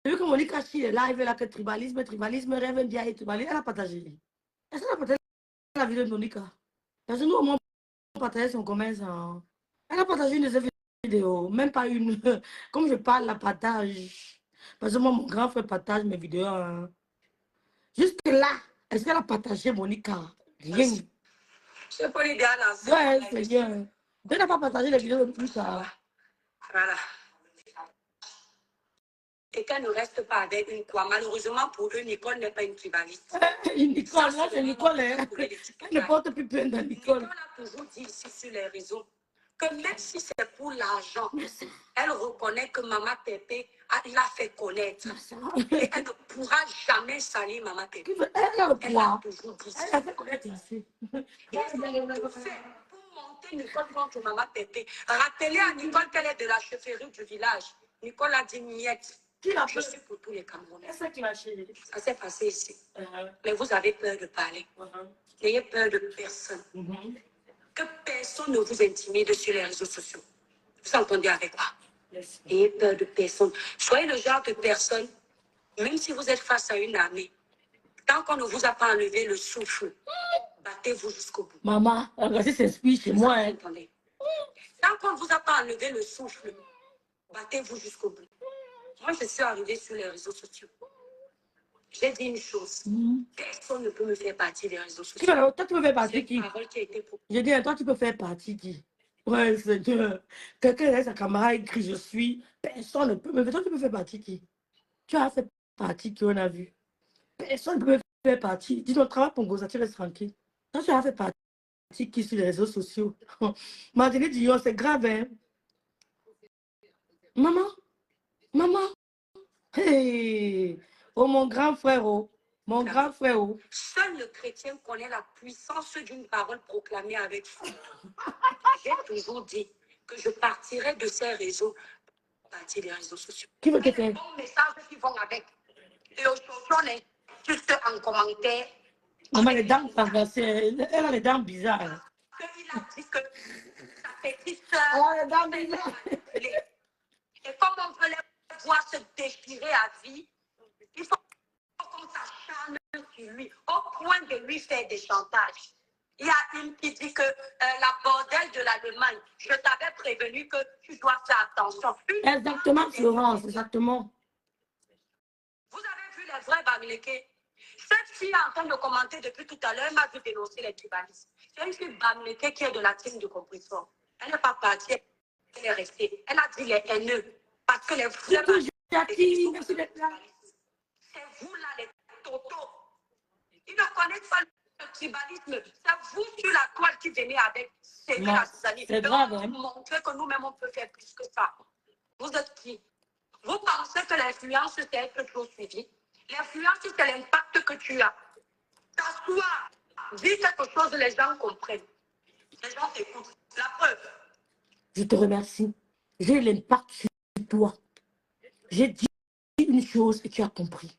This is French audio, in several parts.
vu que Monica Chi est live là, que tribalisme, rêve bien et tribalisme, elle a partagé. Est-ce qu'elle a partagé la vidéo de Monica? Parce que nous, au moins, on partage son commerce. Elle a partagé une de ses vidéos, même pas une. Comme je parle, la partage. Parce que moi, mon grand frère partage mes vidéos. Jusque là, est-ce qu'elle a partagé Monica? Rien. C'est pas l'idéal. Ouais, Seigneur. Elle n'a pas partagé les vidéos de Monica. Voilà. Et qu'elle ne reste pas avec une quoi. Malheureusement pour eux, Nicole n'est pas une tribaliste. Nicole, là, c'est Nicole. Elle ne porte plus peine de Nicole. Nicole a toujours dit ici sur les réseaux que même si c'est pour l'argent, elle reconnaît que Maman Pépé l'a fait connaître. Et elle ne pourra jamais salir Maman Pépé. Elle a toujours dit ça. Elle a fait connaître ici. Elle a tout fait pour monter Nicole contre Maman Pépé. Rappelez à Nicole qu'elle est de la chefferie du village. Nicole a dit miette. Je suis pour tous les Camerounais. Ça s'est passé ici. Mais vous avez peur de parler. N'ayez peur de personne. Que personne ne vous intimide sur les réseaux sociaux. Vous entendez avec moi? N'ayez peur de personne. Soyez le genre de personne, même si vous êtes face à une armée, tant qu'on ne vous a pas enlevé le souffle, battez-vous jusqu'au bout. Maman, regardez ces speech chez moi. Entendez. Tant qu'on ne vous a pas enlevé le souffle, battez-vous jusqu'au bout. Moi, je suis arrivée sur les réseaux sociaux. J'ai dit une chose. Personne ne peut me faire partie des réseaux sociaux. Toi, tu peux faire partie qui? J'ai dit, toi, tu peux faire partie qui? Ouais, Seigneur. Quelqu'un avec sa caméra écrit, je suis. Personne ne peut me faire. Toi, tu peux faire partie qui? Tu as fait partie qui, on a vu. Personne ne peut me faire partie. Dis donc, travaille pour Goza, tu restes tranquille. Toi, tu as fait partie qui sur les réseaux sociaux? Martinique Dion, c'est grave, hein? Maman? Maman? Hey! Oh, mon grand frère, oh. Mon grand frère, oh. Seul le chrétien connaît la puissance d'une parole proclamée avec foi. J'ai toujours dit que je partirais de ces réseaux, partir des réseaux sociaux. Qui veut te faire? Les bons messages qui vont avec. Et aujourd'hui, on est juste en commentaire. Maman, les dents traversées, elle a les dents bizarres. Il a dit que sa petite soeur. Elle a les dents bizarres. Et comme on veut les voir se déchirer à vie, il faut qu'on s'acharne sur lui, au point de lui faire des chantages. Il y a une qui dit que la bordelle de l'Allemagne, je t'avais prévenu que tu dois faire attention. Exactement, Florence, exactement. Vous avez vu les vrais Bamileke? Cette fille est en train de commenter depuis tout à l'heure, elle m'a vu dénoncer les tribalistes. C'est une fille Bamileke qui est de la team de compresseur. Elle n'est pas partie, elle est restée. Elle a dit les haineux. Parce que les vrais Bamileke, c'est vous là, les totos. Ils ne connaissent pas le tribalisme. C'est vous sur la toile qui venez avec la Suzanne. C'est grave, hein? Montrer que nous-mêmes, on peut faire plus que ça. Vous êtes qui? Vous pensez que l'influence, c'est être trop suivi? L'influence, c'est l'impact que tu as. T'assois, dis quelque chose, les gens comprennent. Les gens t'écoutent. La preuve. Je te remercie. J'ai l'impact sur toi. J'ai dit une chose et tu as compris.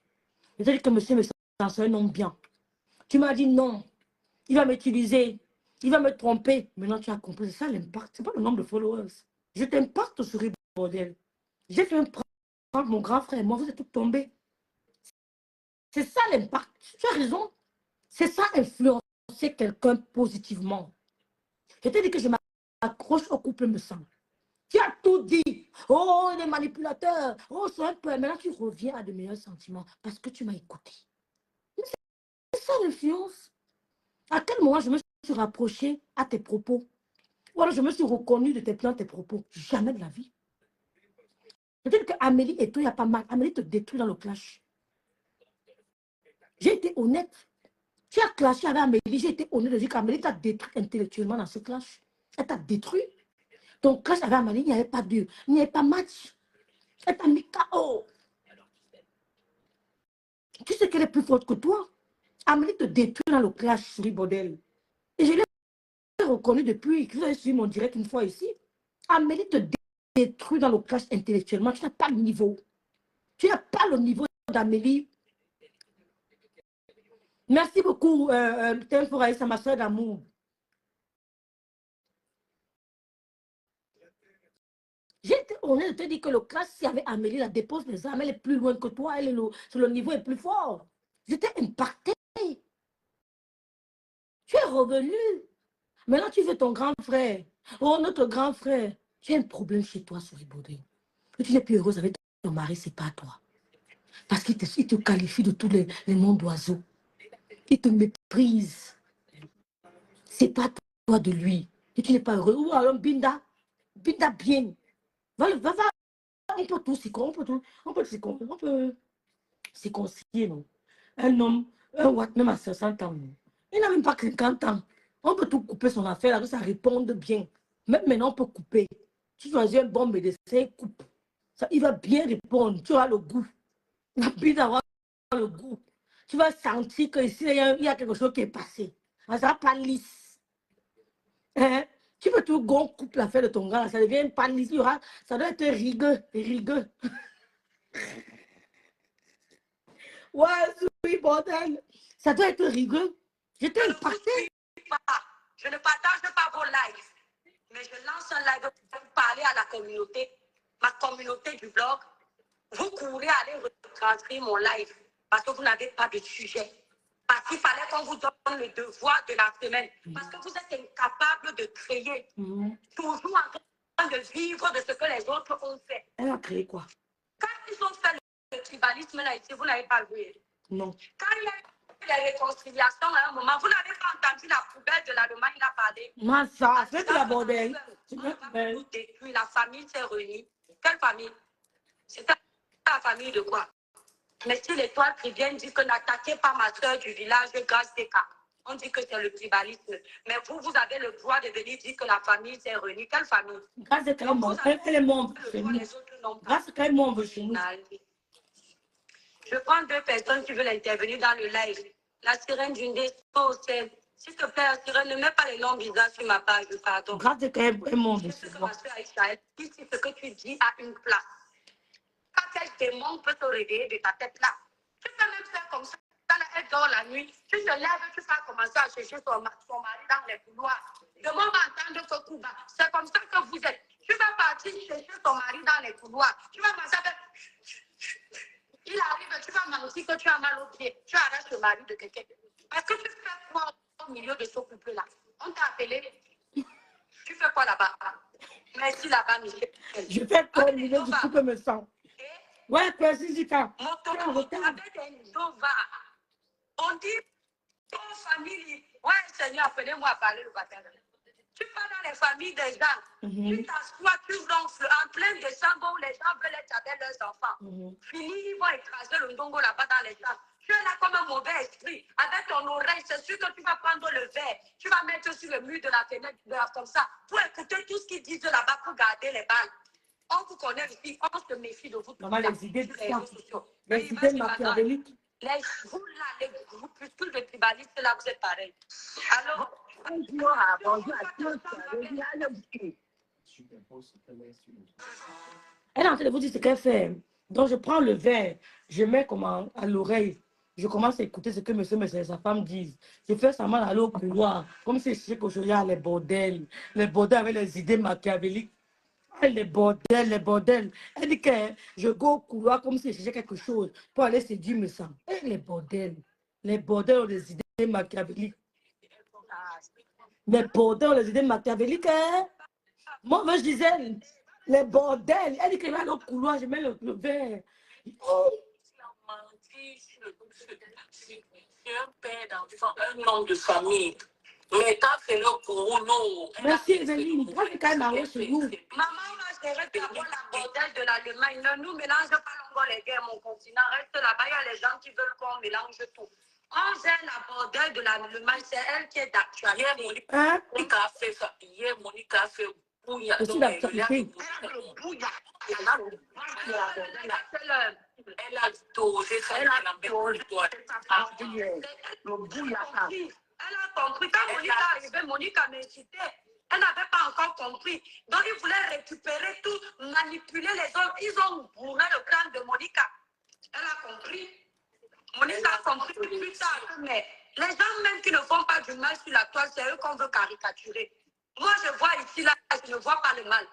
Je t'ai dit que monsieur me sent un homme bien. Tu m'as dit non. Il va m'utiliser. Il va me tromper. Maintenant, tu as compris. C'est ça l'impact. Ce n'est pas le nombre de followers. Je t'impacte sur le bordel. J'ai fait un prank, mon grand frère. Moi, vous êtes tous tombés. C'est ça l'impact. Tu as raison. C'est ça influencer quelqu'un positivement. Je t'ai dit que je m'accroche au couple me semble. Tu as tout dit. Oh, les manipulateurs. Oh, c'est un peu. Maintenant, tu reviens à de meilleurs sentiments parce que tu m'as écouté. C'est ça l'influence. À quel moment je me suis rapprochée à tes propos? Ou alors je me suis reconnue de tes plans, tes propos? Jamais de la vie. Peut-être qu'Amélie et toi, il n'y a pas mal. Amélie te détruit dans le clash. J'ai été honnête. Tu as clashé avec Amélie. J'ai été honnête de dire qu'Amélie t'a détruit intellectuellement dans ce clash. Elle t'a détruit. Ton clash avec Amélie, il n'y avait pas d'eux. Il n'y avait pas match. Elle t'a mis KO. Tu sais qu'elle est plus forte que toi. Amélie te détruit dans le clash, souris bordel. Et je l'ai reconnu depuis que vous avez suivi mon direct une fois ici. Amélie te détruit dans le clash intellectuellement. Tu n'as pas le niveau. Tu n'as pas le niveau d'Amélie. Merci beaucoup, pour Aïssa, ma soeur d'amour. J'étais honnête de te dire que le classe, si avait Amélie la dépose des armes, elle est plus loin que toi, sur le niveau est plus fort. J'étais impactée. Tu es revenu. Maintenant, tu veux ton grand frère. Oh, notre grand frère. Tu as un problème chez toi, Souris Baudry. Tu n'es plus heureuse avec ton mari, c'est pas toi. Parce qu'il te qualifie de tous les noms d'oiseaux. Il te méprise. C'est pas toi de lui. Et tu n'es pas heureux. Ou alors, Binda bien. Va, on peut tous s'y concilier, non? Un homme, un watt, même à 60 ans, non? Il n'a même pas 50 ans. On peut tout couper son affaire, là, que ça réponde bien. Même maintenant, on peut couper. Tu choisis un bon médecin, coupe. Ça, il va bien répondre. Tu auras le goût. La bille d'avoir le goût. Tu vas sentir qu'ici, il y a quelque chose qui est passé. Ça ne sera pas lisse. Hein? Tu peux tout gon coupe l'affaire de ton gars, ça devient pas lisse. Ça doit être rigueux. Ouais, oui, bordel. Ça doit être rigueux. J'étais impactée. Je ne partage pas vos lives, mais je lance un live pour parler à la communauté, ma communauté du blog. Vous courez aller retranscrire mon live parce que vous n'avez pas de sujet. Parce qu'il fallait qu'on vous donne le devoir de la semaine. Parce que vous êtes incapable de créer. Toujours en train de vivre de ce que les autres ont fait. Elle a créé quoi? Quand ils ont fait le tribalisme là ici, vous n'avez pas vu. Non. Quand il y a eu la réconciliation à un moment, vous n'avez pas entendu la poubelle de l'Allemagne, il a parlé. Moi, ça, c'est la bordel. La famille s'est réunie. Quelle famille? C'était la famille de quoi? Mais si l'étoile chrétienne dit que n'attaquez pas ma soeur du village grâce des cas, on dit que c'est le tribalisme. Mais vous avez le droit de venir dire que la famille s'est réunie. Quelle famille? Grâce des cas, elle est morte chez nous. Grâce des cas, elle est chez nous. Je prends deux personnes qui veulent intervenir dans le live. La sirène d'une des choses, s'il te plaît, la sirène, ne mets pas les noms bizarres sur ma page, pardon. Grâce des cas, elle est morte. Je sais que ma soeur Aïcha, si ce que tu dis à une place. Quand quel démon peut te réveiller de ta tête là? Tu peux même faire comme ça, elle dort la nuit, tu te lèves, tu vas commencer à chercher son mari dans les couloirs. Demain, on va entendre ce coup bas. C'est comme ça que vous êtes. Tu vas partir chercher ton mari dans les couloirs. Tu vas commencer à... Il arrive, tu vas mentir que tu as mal au pied. Tu arraches le mari de quelqu'un. Parce que tu fais quoi au milieu de ce couple-là? On t'a appelé. Tu fais quoi là-bas? Merci là-bas, Michel. Je fais quoi au milieu du couple me sent? Ouais, précis, Zika. On dit aux familles, ouais, Seigneur, appelez-moi à parler le matin. Tu vas dans les familles des gens, tu t'assois, tu ronfles en plein décembre où les gens veulent être avec leurs enfants. Fini, ils vont écraser le ndongo là-bas dans les champs. Tu es là comme un mauvais esprit. Avec ton oreille, c'est sûr que tu vas prendre le verre. Tu vas mettre sur le mur de la fenêtre comme ça pour écouter tout ce qu'ils disent là-bas pour garder les balles. On vous connaît ici, on se méfie de vous. Maman, les idées de ça. Les idées machiavéliques. Vous là, les groupuscules de tribalistes, là, vous êtes pareil. Alors, elle est en train de vous dire ce qu'elle fait. Donc, je prends le verre, je mets comment à l'oreille. Je commence à écouter ce que monsieur et sa femme disent. Je fais semblant d'aller au couloir, comme si je sais qu'aujourd'hui, il y a les bordels avec les idées machiavéliques. Les bordels. Elle dit que je go au couloir comme si je cherchais quelque chose pour aller séduire mes sangs. Les bordels ont des idées machiavéliques. Les bordels ont des idées machiavéliques. Hein? Moi, je disais, les bordels. Elle dit que je vais au couloir, je mets le verre. Oh. C'est un père d'enfant, un nom de famille. Mais quand c'est le courroux, non. Merci, Evelyne. Moi, c'est quand même marié chez nous. Maman va gérer d'abord la bordel de l'Allemagne. Ne nous mélange pas encore les guerres, mon continent. Reste là-bas, il y a les gens qui veulent qu'on mélange tout. On gère la bordel de l'Allemagne, c'est elle qui est d'actualité. Hier, Monica a fait ça. Hier, Monica a fait bouillia. Je suis d'actualité. Elle a dosé ça. Elle a dosé Elle a compris. Quand Monica est arrivée, Monica m'a incité. Elle n'avait pas encore compris. Donc, ils voulaient récupérer tout, manipuler les hommes. Ils ont bourré le crâne de Monica. Elle a compris. Monica a compris plus tard. Mais les gens même qui ne font pas du mal sur la toile, c'est eux qu'on veut caricaturer. Moi, je vois ici, là, je ne vois pas le mal.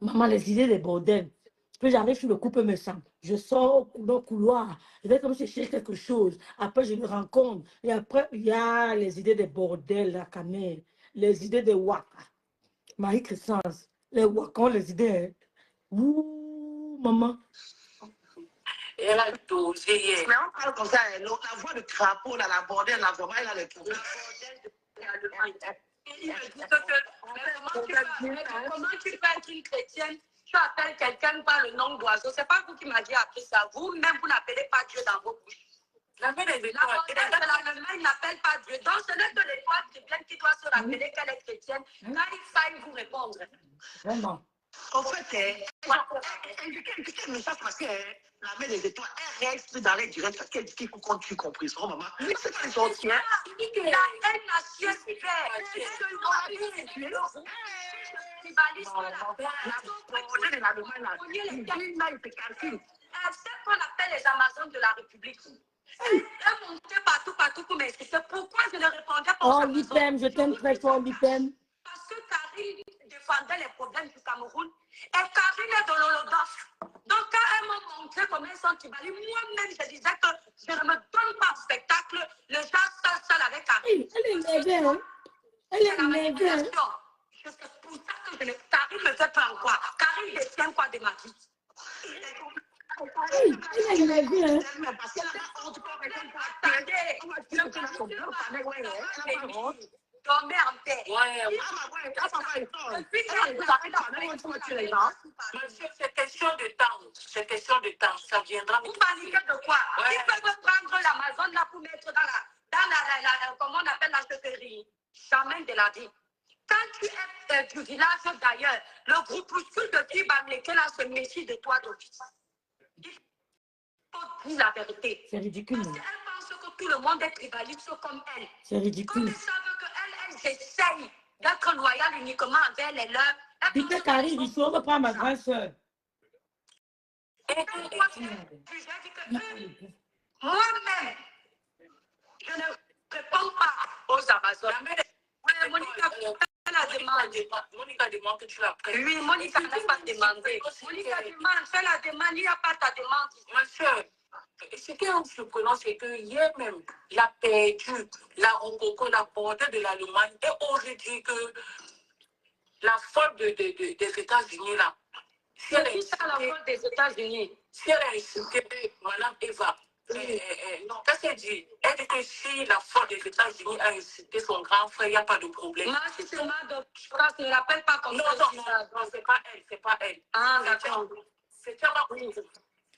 Maman, les idées des bordels. Puis j'arrive sur le couple me sent. Je sors dans le couloir. Je vais comme chercher quelque chose. Après, je le rencontre. Et après, il y a les idées des bordels, la camère. Les idées des waka. Marie-Christance. Les waka, les idées. Ouh, maman. Et elle a dosé hier. Mais on parle comme ça, la voix de crapaud, là, la bordelle, là, vraiment, elle a le tout. Il me dit que comment tu peux être une chrétienne, tu appelles quelqu'un par le nom d'oiseau. C'est pas vous qui m'avez appris ça. Vous-même, vous n'appelez pas Dieu dans vos bouches. La mère des étoiles. Il n'appelle pas Dieu. Donc, ce n'est que l'étoile chrétienne qui doit se rappeler qu'elle est chrétienne. Quand il faille vous répondre. Vraiment. En fait, elle me sache parce que la mère des étoiles, elle reste dans les directs parce qu'elle dit qu'il faut qu'on tue compris. Oh, maman, c'est pas les sorciers. La haine n'a c'est ce qu'on appelle les Amazones de la République. Elle montait partout pour m'expliquer pourquoi je ne répondais pas. Oh, Lipem, je t'aime très fort, Lipem. Parce que Karine défendait les problèmes du Cameroun et Karine est de l'Holodomor. Donc, quand elle m'a montré comment ils sont Kibali, moi-même, je disais que je ne me donne pas de spectacle, les gens seuls avec Karine. Elle est énervée, hein? Elle est énervée. C'est pour ça que Karine me fait peur, quoi. Karine détient quoi de ma vie? Elle est énervée, hein? Dormez en paix. Monsieur, c'est question de temps. C'est question de temps. Ça viendra. Vous paniquez de quoi? Qui peut me prendre l'Amazon là pour mettre dans la comment on appelle la chefferie? Jamais de la vie. Quand tu es du village d'ailleurs, le groupuscule de Kibamleke là se méfie de toi d'office. Il faut dire la vérité. C'est ridicule. Parce qu'elle pense que tout le monde est tribaliste comme elle. C'est ridicule. Comme ils savent qu'elle essaye d'être loyale uniquement envers les leurs. Dites Karine, il faut reprendre ma grande soeur. Moi-même, je ne réponds pas aux Amazones. Monica, Monica demande que tu la prennes. Oui, Monica n'a pas demandé. Monica demande, fais la demande, il n'y a pas ta demande. Ma soeur, ce qui est surprenant, c'est que hier même, il a perdu la Rococo, la bordée de l'Allemagne, et aujourd'hui que la faute des États-Unis là. Si elle est la faute des États-Unis, si elle a insulté Mme Eva, non, qu'est-ce qu'elle dit? Elle dit que si la faute des États-Unis a insulté son grand frère, il n'y a pas de problème. Non, si c'est ma docteur, je ne l'appelle pas comme ça. Non, c'est pas elle, c'est pas elle. Ah, d'accord. C'est tellement cool.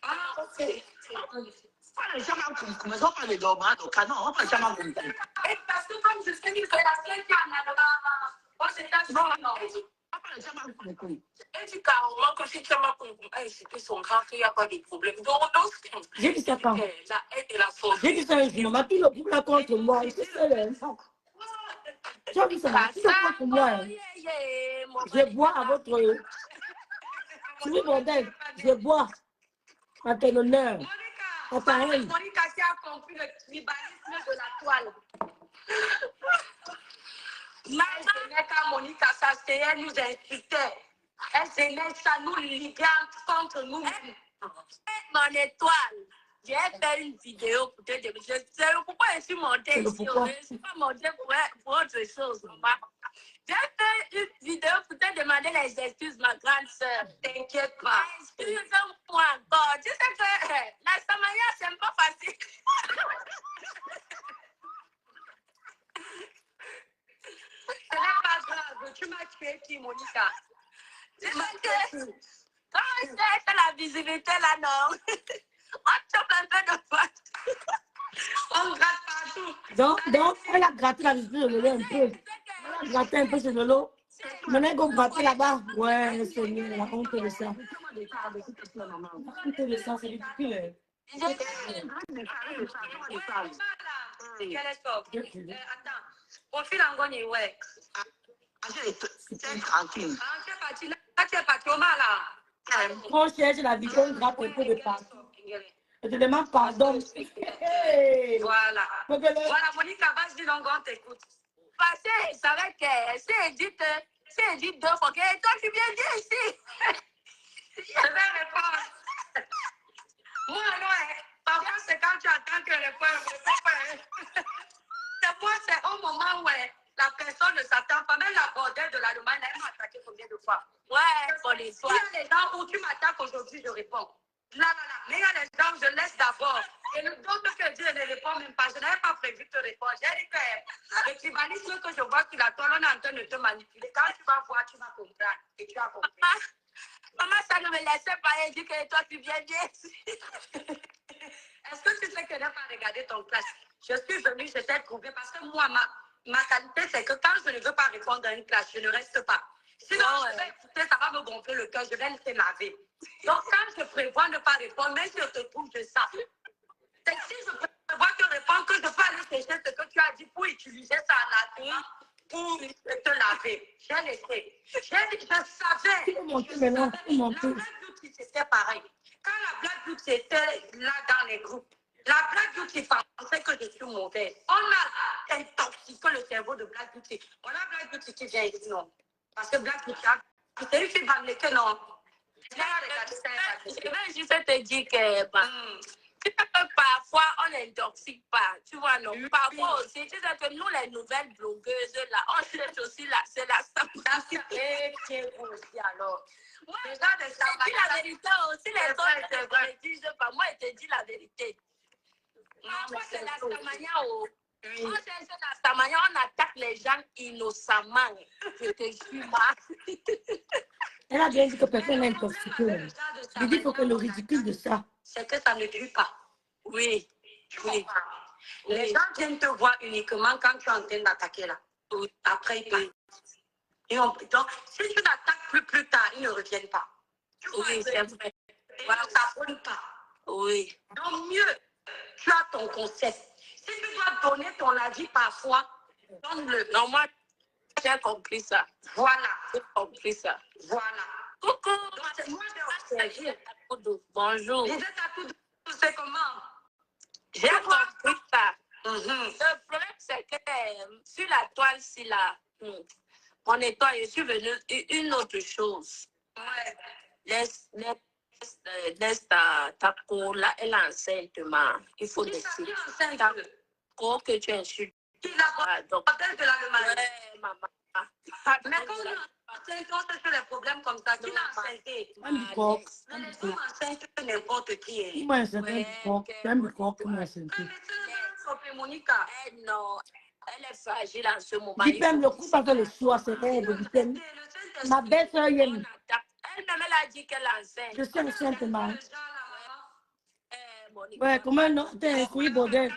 Ah, ok. Les gens ne sont pas les dormants, donc non, on va jamais comprendre. Parce que comme je sais que c'est la seule qui en a aux États-Unis, non. Elle dit carrément que si tu as incité son grand frère, il n'y a pas de problème. Donc, j'ai dit ça quand? La haine et la force. J'ai dit ça un jour, maman, tout le groupe là contre moi. C'est ça, tu as vu ça? Tout le contre moi. Je bois à votre. Oui, bordel, je bois à ton honneur. À ta haine. Monica qui a compris le tribalisme de la toile. Quand Monica s'asseyait, elle nous insultait. Elle s'aimait ça, nous liguait contre nous. Mon étoile, j'ai fait une vidéo pour te dire. Je sais pourquoi je suis montée ici. Je ne suis pas montée pour autre chose. J'ai fait une vidéo pour te demander les excuses, ma grande soeur. T'inquiète pas. Excuse-moi encore. Tu sais que la Samaria, c'est pas facile. Ce n'est pas grave. Tu m'as tué qui, Monica? Tu sais que quand je fais la visibilité là, non. On chope un peu de pote. On gratte partout. Donc, elle a gratté la visibilité un peu. Elle a gratté un peu sur le lot. Maintenant, elle va gratter là-bas. Ouais, c'est mieux. La honte de ça. La honte de ça, c'est ridicule. Attends. Profil en gogne, ouais. C'est tranquille. Là, tu es parti au mal, là. Mon cher, j'ai la vision gratte un peu de partout. Je te demande pardon. Hey. Voilà. Voilà, Monica, vas-y, donc on t'écoute. Parce que je savais qu'elle s'est dit que et dit 2 fois, et toi, tu viens dire ici. Je vais répondre. Moi, non, parfois, c'est quand tu attends que le peuple réponde. Moi, c'est au moment où la personne ne s'attend pas. Même la bordelle de l'Allemagne, elle m'a attaqué combien de fois? Ouais, pour les soirs. Il y a les gens où tu m'attaques aujourd'hui, je réponds. Là. Mais il y a les gens où je laisse d'abord. Et le d'autres que Dieu ne répond même pas. Je n'avais pas prévu de te répondre. J'ai dit que le tribalisme que je vois sur la toile, on est en train de te manipuler. Quand tu vas voir, tu vas comprendre. Et tu as compris. Maman, ça ne me laissait pas. Elle dit que toi, tu viens bien ici. Est-ce que tu sais que je n'ai pas regardé ton classe? Je suis venue, je t'ai trouvé parce que moi, ma qualité, c'est que quand je ne veux pas répondre à une classe, je ne reste pas. Sinon, je vais écouter, ça va me gonfler le cœur, je vais laisser laver. Donc, quand je prévois ne pas répondre, même si je te trouve, je sais. C'est que si je prévois te répondre, que je peux aller chercher ce que tu as dit pour utiliser ça en nature, pour te laver. J'ai laissé. Je savais. La Black Beauty, c'était pareil. Quand la Black Beauty était là dans les groupes, la Black Beauty pensait que je suis mauvaise. On a intoxiqué le cerveau de Black Beauty. On a Black Beauty qui vient ici, non. Parce que Black Beauty, c'est une fille bamleke, non. Je vais juste te dire que parfois, on n'intoxique pas. Tu vois, non? Parfois aussi, tu sais que nous, les nouvelles blogueuses, là, on cherche aussi là, c'est la stamina. Et aussi, alors. Moi, je dis la vérité aussi, les autres ne disent pas. Moi, je te dis la vérité. Parfois, c'est la stamina. On cherche la stamina, on attaque les gens innocemment. Je te jure, moi. Elle a bien dit que personne n'est intoxiqué. Je dis que le ridicule de ça, c'est que ça ne tue pas. Oui. Oui. Les gens viennent te voir uniquement quand tu es en train d'attaquer là. Après, ils partent. Donc, si tu n'attaques plus tard, ils ne reviennent pas. Oui, c'est vrai. Voilà, ça ne prend pas. Oui. Donc, mieux, tu as ton concept. Si tu dois donner ton avis parfois, donne-le. Non, moi, j'ai compris ça. Voilà. J'ai compris ça. Voilà. Coucou. Donc, moi, j'ai observé. Bonjour. Les Takoudou, c'est comment? J'ai compris ça. Le problème, c'est que sur la toile, si là, on nettoie, je suis venue une autre chose. Ouais. Laisse ta cour là, elle est enceinte, il faut laisser. Ta cour que tu insultes. Qui l'a bordel de l'Allemagne. Ouais, maman. Mais quand on est enceinte, on se fait les problèmes comme ça. Qui l'a enceinté? un coq. Les femmes enceintes, n'importe qui est. Il m'a enceinte un coq qui m'a enceinte. Monica. Non, elle est fragile en ce moment. Dipem, le coup parce que le soir, c'est elle. Dipem. Ma belle-sœur, elle-même, elle a dit qu'elle est enceinte. je suis enceinte, maman. Monica. Ouais, comment non? T'es un bordel.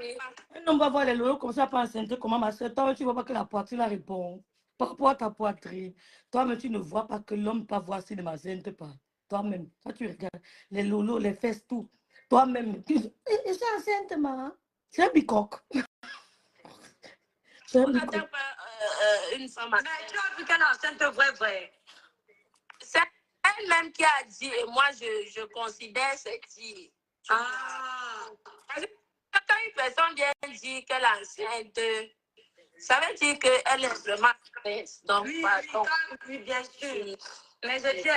Un homme va voir les lolos comme ça, pas enceinte. Comment ma soeur, toi, tu vois pas que la poitrine la répond. Par rapport à ta poitrine. Toi-même, tu ne vois pas que l'homme pas voir si ne m'enceinte pas. Toi-même, quand tu regardes les lolos, les fesses, tout. Toi-même, tu dis, je suis enceinte, maman. C'est un bicoque. C'est un bicoque. Une femme Mais tu as vu qu'elle est enceinte, vrai. C'est elle-même qui a dit, et moi, je considère cette fille. Parce que quand une personne vient dire qu'elle est enceinte, ça veut dire qu'elle est vraiment enceinte. Donc, oui, bien sûr. Mais je dis,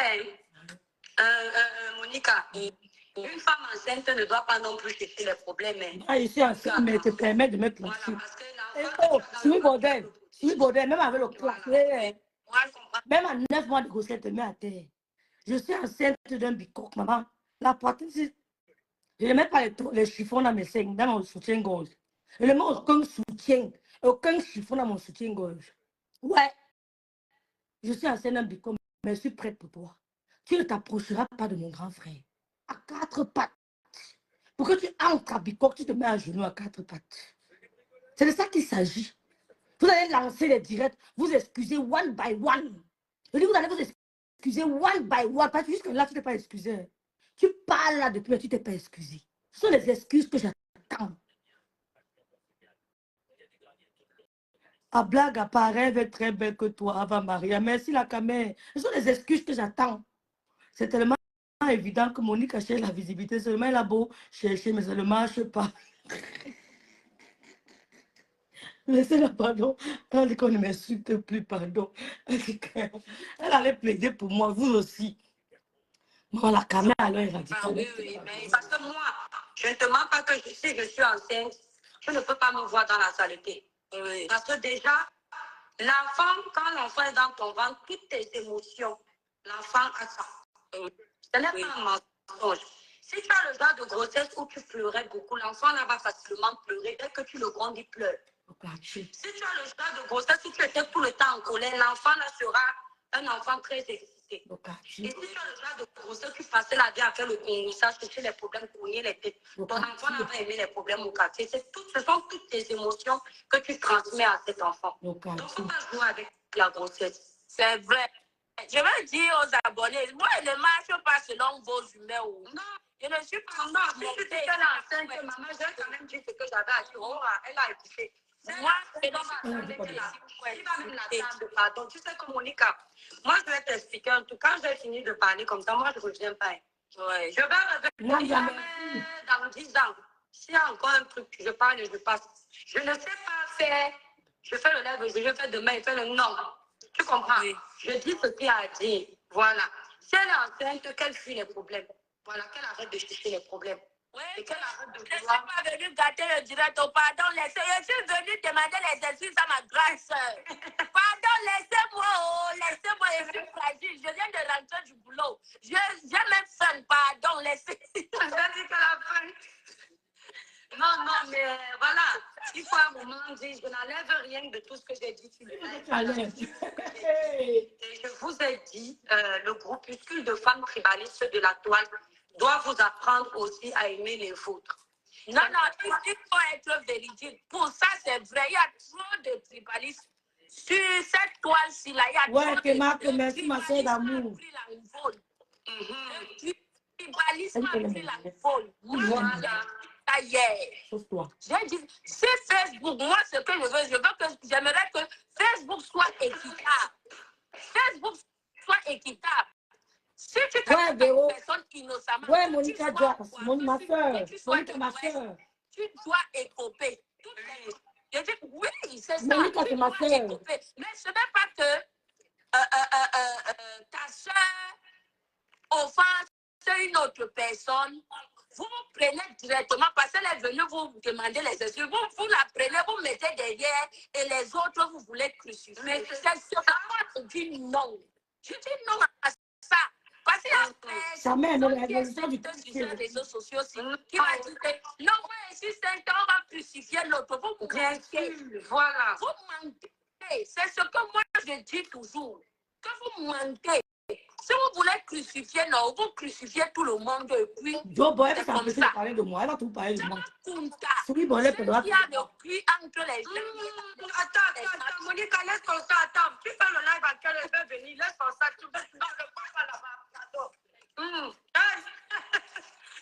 Monica, une femme enceinte ne doit pas non plus chercher les problèmes. Ah, ici, enceinte, mais te permet de mettre là-dessus. Oh, c'est bordel. C'est bordel, même avec le claquet. Même à 9 mois de grossesse, te met à terre. Je suis enceinte d'un bicoque, maman. La poitrine, je ne mets pas les chiffons dans mes seins, dans mon soutien-gorge. Je ne mets aucun chiffon dans mon soutien-gorge. Ouais. Je suis enceinte d'un bicoque, mais je suis prête pour toi. Tu ne t'approcheras pas de mon grand frère. À 4 pattes. Pour que tu entres à bicoque, tu te mets à genoux à 4 pattes. C'est de ça qu'il s'agit. Vous allez lancer les directs, vous excusez one by one. Je dis, vous allez vous excuser one by one. Parce que jusque là, tu ne t'es pas excusé. Tu parles là depuis, mais tu ne t'es pas excusé. Ce sont les excuses que j'attends. À blague, à part, elle est très belle que toi, Ava Maria. Merci la caméra. Ce sont les excuses que j'attends. C'est tellement évident que Monique a cherché la visibilité. Seulement, elle a beau chercher, mais ça ne marche pas. Laissez-la, pardon. Elle dit qu'on ne m'insulte plus, pardon. Elle allait plaider pour moi, vous aussi. Maman, la caméra, alors, elle a dit. Ah oui, oui, mais parce que moi, je ne te mens pas que si je suis enceinte, je ne peux pas me voir dans la saleté. Oui. Parce que déjà, l'enfant, quand l'enfant est dans ton ventre, toutes tes émotions, l'enfant a ça. Oui. Ce n'est pas un mensonge. Si tu as le genre de grossesse où tu pleurais beaucoup, l'enfant là va facilement pleurer. Dès que tu le grondes, il pleure. Si tu as le genre de grossesse où tu étais tout le temps en colère, l'enfant là sera un enfant très excité. Et si tu as le genre de grossesse, tu passais la vie à faire le congressage, chercher les problèmes, cogner les têtes. Ton enfant n'a pas aimé les problèmes au quartier. Ce sont toutes tes émotions que tu transmets à cet enfant. Donc, il ne faut pas jouer avec la grossesse. C'est vrai. Je veux dire aux abonnés, moi, je ne marche pas selon vos humeurs. Non. Je ne suis pas si tu étais enceinte, maman, j'ai quand même dit ce que j'avais à dire. Oh, elle a écouté. Moi, je ne suis pas il va même l'attendre, pardon. Tu sais que Monica, moi, je vais t'expliquer un truc. Quand j'ai fini de parler comme ça, moi, je ne reviens pas. Ouais. Je vais revenir dans 10 ans. S'il y a encore un truc, je parle et je passe. Je ne sais pas faire. Je fais le lève, je fais demain, je fais le non. Tu comprends? Oui. Je dis ce qu'il y a à dire. Voilà. Si elle est enceinte, qu'elle fuit les problèmes. Voilà, qu'elle arrête de chercher les problèmes. Oui, et qu'elle arrête de vouloir. Je ne suis pas venue gâter le direct. Oh, pardon, laissez. Je suis venue demander les excuses à ma grande soeur. Pardon, laissez-moi. Oh, laissez-moi. Je suis fragile. Je viens de rentrer du boulot. J'ai même faim. Pardon, laissez. Je dis qu'elle a faim. Non, non, mais voilà. Il faut un moment dire, je n'enlève rien de tout ce que j'ai dit. Et je vous ai dit, le groupuscule de femmes tribalistes de la toile doit vous apprendre aussi à aimer les vôtres. Non, non, il faut être véridique. Pour ça, c'est vrai. Il y a trop de tribalistes sur cette toile-ci. Là, il y a trop de merci, ma soeur d'amour. Le tribalisme a pris la vol. Voilà. J'ai dit, c'est Facebook. Moi, ce que je veux que j'aimerais que Facebook soit équitable. Facebook soit équitable. Si tu connais une personne innocemment, Monica Joas, ma soeur, Monica, ma soeur. Tu dois écoper. Je dis, oui, c'est ça. Monica, c'est ma soeur. Mais ce n'est pas que ta soeur offense une autre personne. Vous vous prenez directement parce qu'elle est venue vous demander les excuses. Vous la prenez, vous mettez derrière et les autres, vous voulez crucifier. Mais c'est ce que moi, je dis non. Je dis non à ça. Parce qu'il y a sa mère, sur les réseaux sociaux qui va dire que non, moi, ici, c'est on va crucifier l'autre. Vous mentez. Voilà. Vous mentez. C'est ce que moi, je dis toujours. Que vous mentez. Si vous voulez crucifier, non, vous crucifiez tout le monde et puis c'est comme ça. Parler de moi. Elle va tout parler de moi. Oui, bon, il y a le cul entre les gens. Attends, Monica, laisse ton ça. Attends, tu fais le live à quelle heure elle veut venir. Laisse ton ça. Tu veux dans le pas là-bas.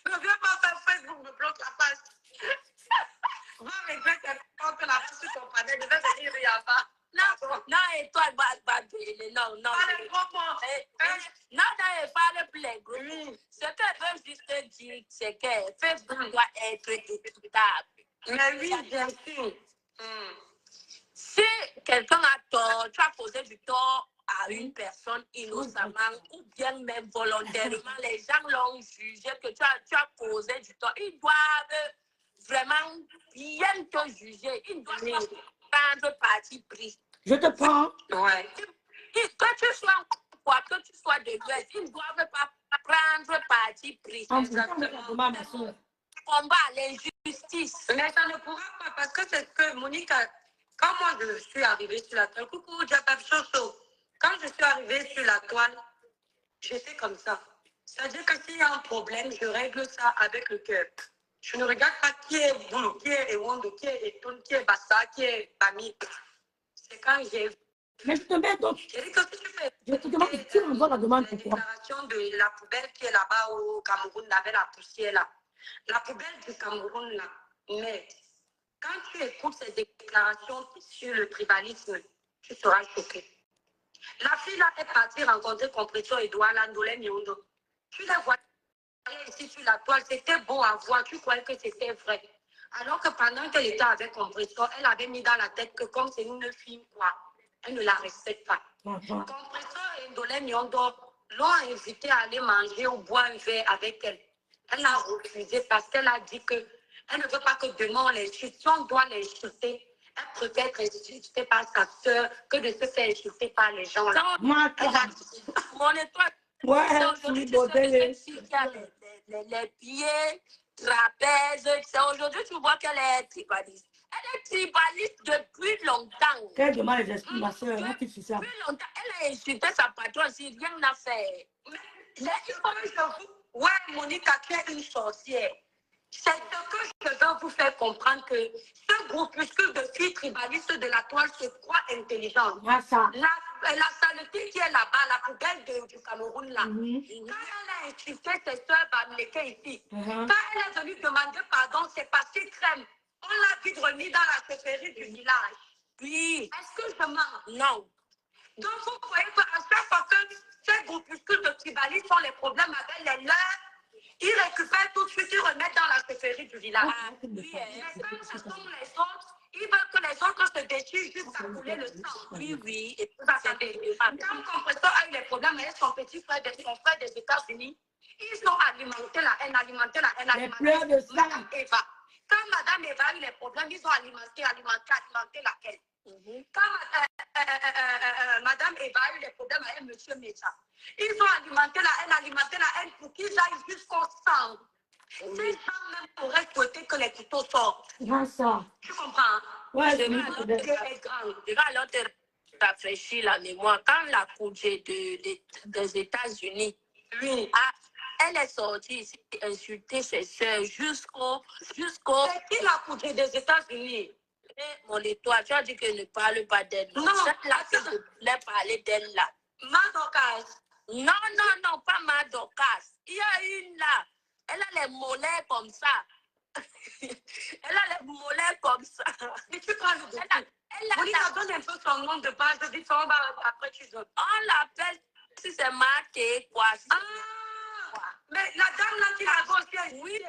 Ne viens pas faire Facebook, me bloque la page. Va régler tes comptes, la page sur ton panel. Je vais venir là-bas. Non, et toi, non. Non, non, il parle plus les groupes. Ce que je veux juste dire, c'est que Facebook doit être équitable. Mais oui, bien sûr. Si quelqu'un a tort, tu as causé du tort à une personne innocemment ou bien même volontairement, les gens l'ont jugé que tu as causé du tort. Ils doivent vraiment bien te juger. Ils doivent prendre parti pris. Je te prends. Ouais. Que tu sois quoi, que tu sois de l'Ouest, ils ne doivent pas prendre parti pris. Exactement. Combat l'injustice. Mais ça ne pourra pas parce que c'est ce que Monica, quand moi je suis arrivée sur la toile, coucou, Japap Chocho, quand je suis arrivée sur la toile, j'étais comme ça. C'est-à-dire que s'il y a un problème, je règle ça avec le cœur. Je ne regarde pas qui est Boulou, qui est Ewondo, qui est Eton, qui est Bassa, qui est Bami. C'est quand j'ai... Mais je te mets donc. J'ai dit que si tu fais... Je te demande, tu envoies la demande pourquoi? La déclaration de la poubelle qui est là-bas au Cameroun, avec la poussière là. La poubelle du Cameroun là, mais quand tu écoutes ces déclarations sur le tribalisme, tu seras choqué. La fille là est partie rencontrer Compression Edouard Landolène Yondo. Tu la voyais ici sur la toile, c'était beau à voir, tu croyais que c'était vrai. Alors que pendant qu'elle était avec Compressor, elle avait mis dans la tête que comme c'est une fille, quoi, elle ne la respecte pas. Compressor et Ndolé Nyondo l'ont invitée à aller manger ou boire un verre avec elle. Elle a refusé parce qu'elle a dit que elle ne veut pas que demain on l'insulte. Si on doit l'insulter, elle préfère être insultée par sa soeur que de se faire insulter par les gens. Là. Elle a dit, mon étoile, c'est aujourd'hui tu sais cette fille qui a les pieds, trapèzes. C'est aujourd'hui tu vois qu'elle est tribaliste. Elle est tribaliste depuis longtemps. Quel demande les esprits, ma soeur, depuis longtemps. Elle a insulté sa patronne si rien n'a fait. Mais il faut que je vous... Ouais, Monica, tu es une sorcière. C'est ce que je veux vous faire comprendre que ce groupuscule de filles tribalistes de la toile se croit intelligente. La saleté qui est là-bas, la poubelle du Cameroun, là, quand elle a insulté ses soeurs Bamileke ici, quand elle est venue demander pardon, c'est passé crème. On l'a vite remis dans la chefferie du village. Oui. Est-ce que je mens? Non. Donc vous voyez qu'à chaque fois que ces groupuscules de tribalistes ont les problèmes avec les leurs, ils récupèrent tout de suite, ils remettent dans la chefferie du village. Oui, mais comme ce sont les autres, ils veulent que les autres se déchirent jusqu'à couler le sang. Oui, oui. Et vous savez, quand Compressor a eu les problèmes avec son petit frère, son frère des États-Unis, ils ont alimenté la haine, alimenté la haine, alimenté la haine. Madame Eva. Quand Madame Eva a eu les problèmes, ils ont alimenté la haine. Quand Madame Eva a eu des problèmes avec Monsieur Mécha, ils ont alimenté la haine pour qu'ils aillent jusqu'au sang. Ces gens même pourraient souhaiter que les couteaux sortent. Tu comprends? Ouais, c'est alors te rafraîchir la mémoire. Quand la Coudée des États-Unis, elle est sortie ici insulter ses soeurs jusqu'au... C'est qui la Coudée des États-Unis? Mon étoile, tu as dit qu'elle ne parle pas d'elle. Non, celle-là que je voulais parler d'elle là. Madokas. Non, pas Madokas. Il y a une là. Elle a les mollets comme ça. Elle a les mollets comme ça. Mais tu parles de elle a donné un peu son nom de base de différents après tu donnes. On l'appelle, si c'est marqué quoi. Mais la dame là qui l'a bossé, oui.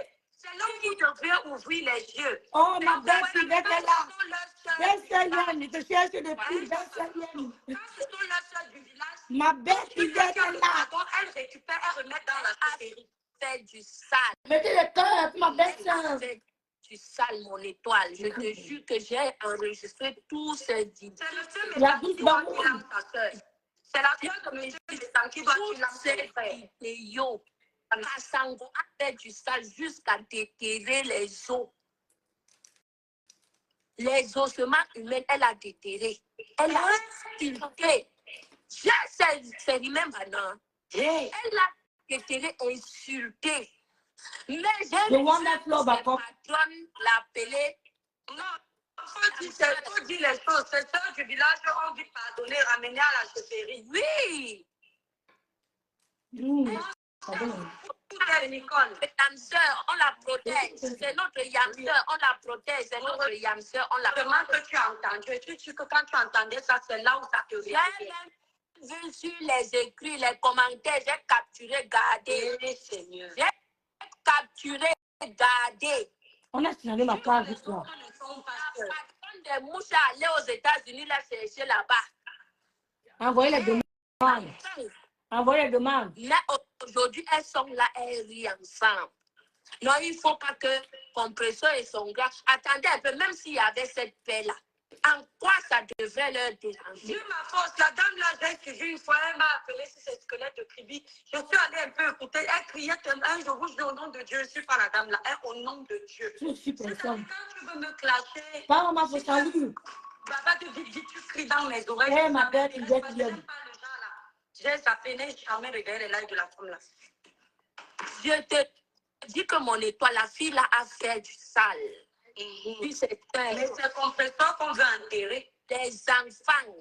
C'est l'homme qui devrait ouvrir les yeux. Oh, ma belle fille était là. Belle-Salienne, je te cherche depuis Belle-Salienne. Quand ce sont leurs soeurs du village, ma belle fille était là. Elle récupère, elle remet dans la chefferie. C'est du sale. Mettez le cœur, ma belle-sœur. C'est du sale, mon étoile. Je te jure que j'ai enregistré tous ces dits. C'est monsieur Métan qui doit tuer sa soeur. C'est la soeur de monsieur Métan qui doit tuer ses frères. Kassango a fait du sale jusqu'à déterrer les os. Les ossements humains, elle a déterré. Elle a insulté. C'est lui-même maintenant. Elle a déterré, insulté. Mais j'ai vu que patronne l'appeler. Non, il faut dire les choses. Ces soeurs du village ont dû pardonner, ramener à la chefferie. Oui. Nicole. Yam sœur, on la protège. C'est notre yam sœur, on la protège. C'est notre yam sœur, on la protège. Comment que tu as entendu? Es-tu sûr que quand tu entendais ça, c'est là où ça te vient? J'ai même vu sur les écrits, les commentaires, j'ai capturé, gardé. Seigneur. J'ai capturé, gardé. On a signalé ma page juste là. La patronne des mouches est allée aux États-Unis, la chercher là-bas. Envoyez les demandes. Envoyez les demandes. Mais aujourd'hui, elles sont là, elles rient ensemble. Non, il ne faut pas que Compressor et son gars... Attendez un peu, même s'il y avait cette paix-là, en quoi ça devrait leur déranger? Dieu ma force, la dame là, j'ai suivi une fois, elle m'a appelé sur ce squelette de Kribi. Je suis allée un peu écouter, elle criait un jour, je dis au nom de Dieu, je ne suis pas la dame là, elle au nom de Dieu. Je suis personne. Quand tu veux me clasher... Pas ma faute à lui. Papa te dit, tu cries dans mes oreilles. Eh, ma belle, il est bien. J'ai zappé, n'ai jamais regardé les lives de la femme là. Je te dis que mon étoile, la fille là, a fait du sale. Puis c'est mais c'est Compressor qu'on veut enterrer. Des enfants.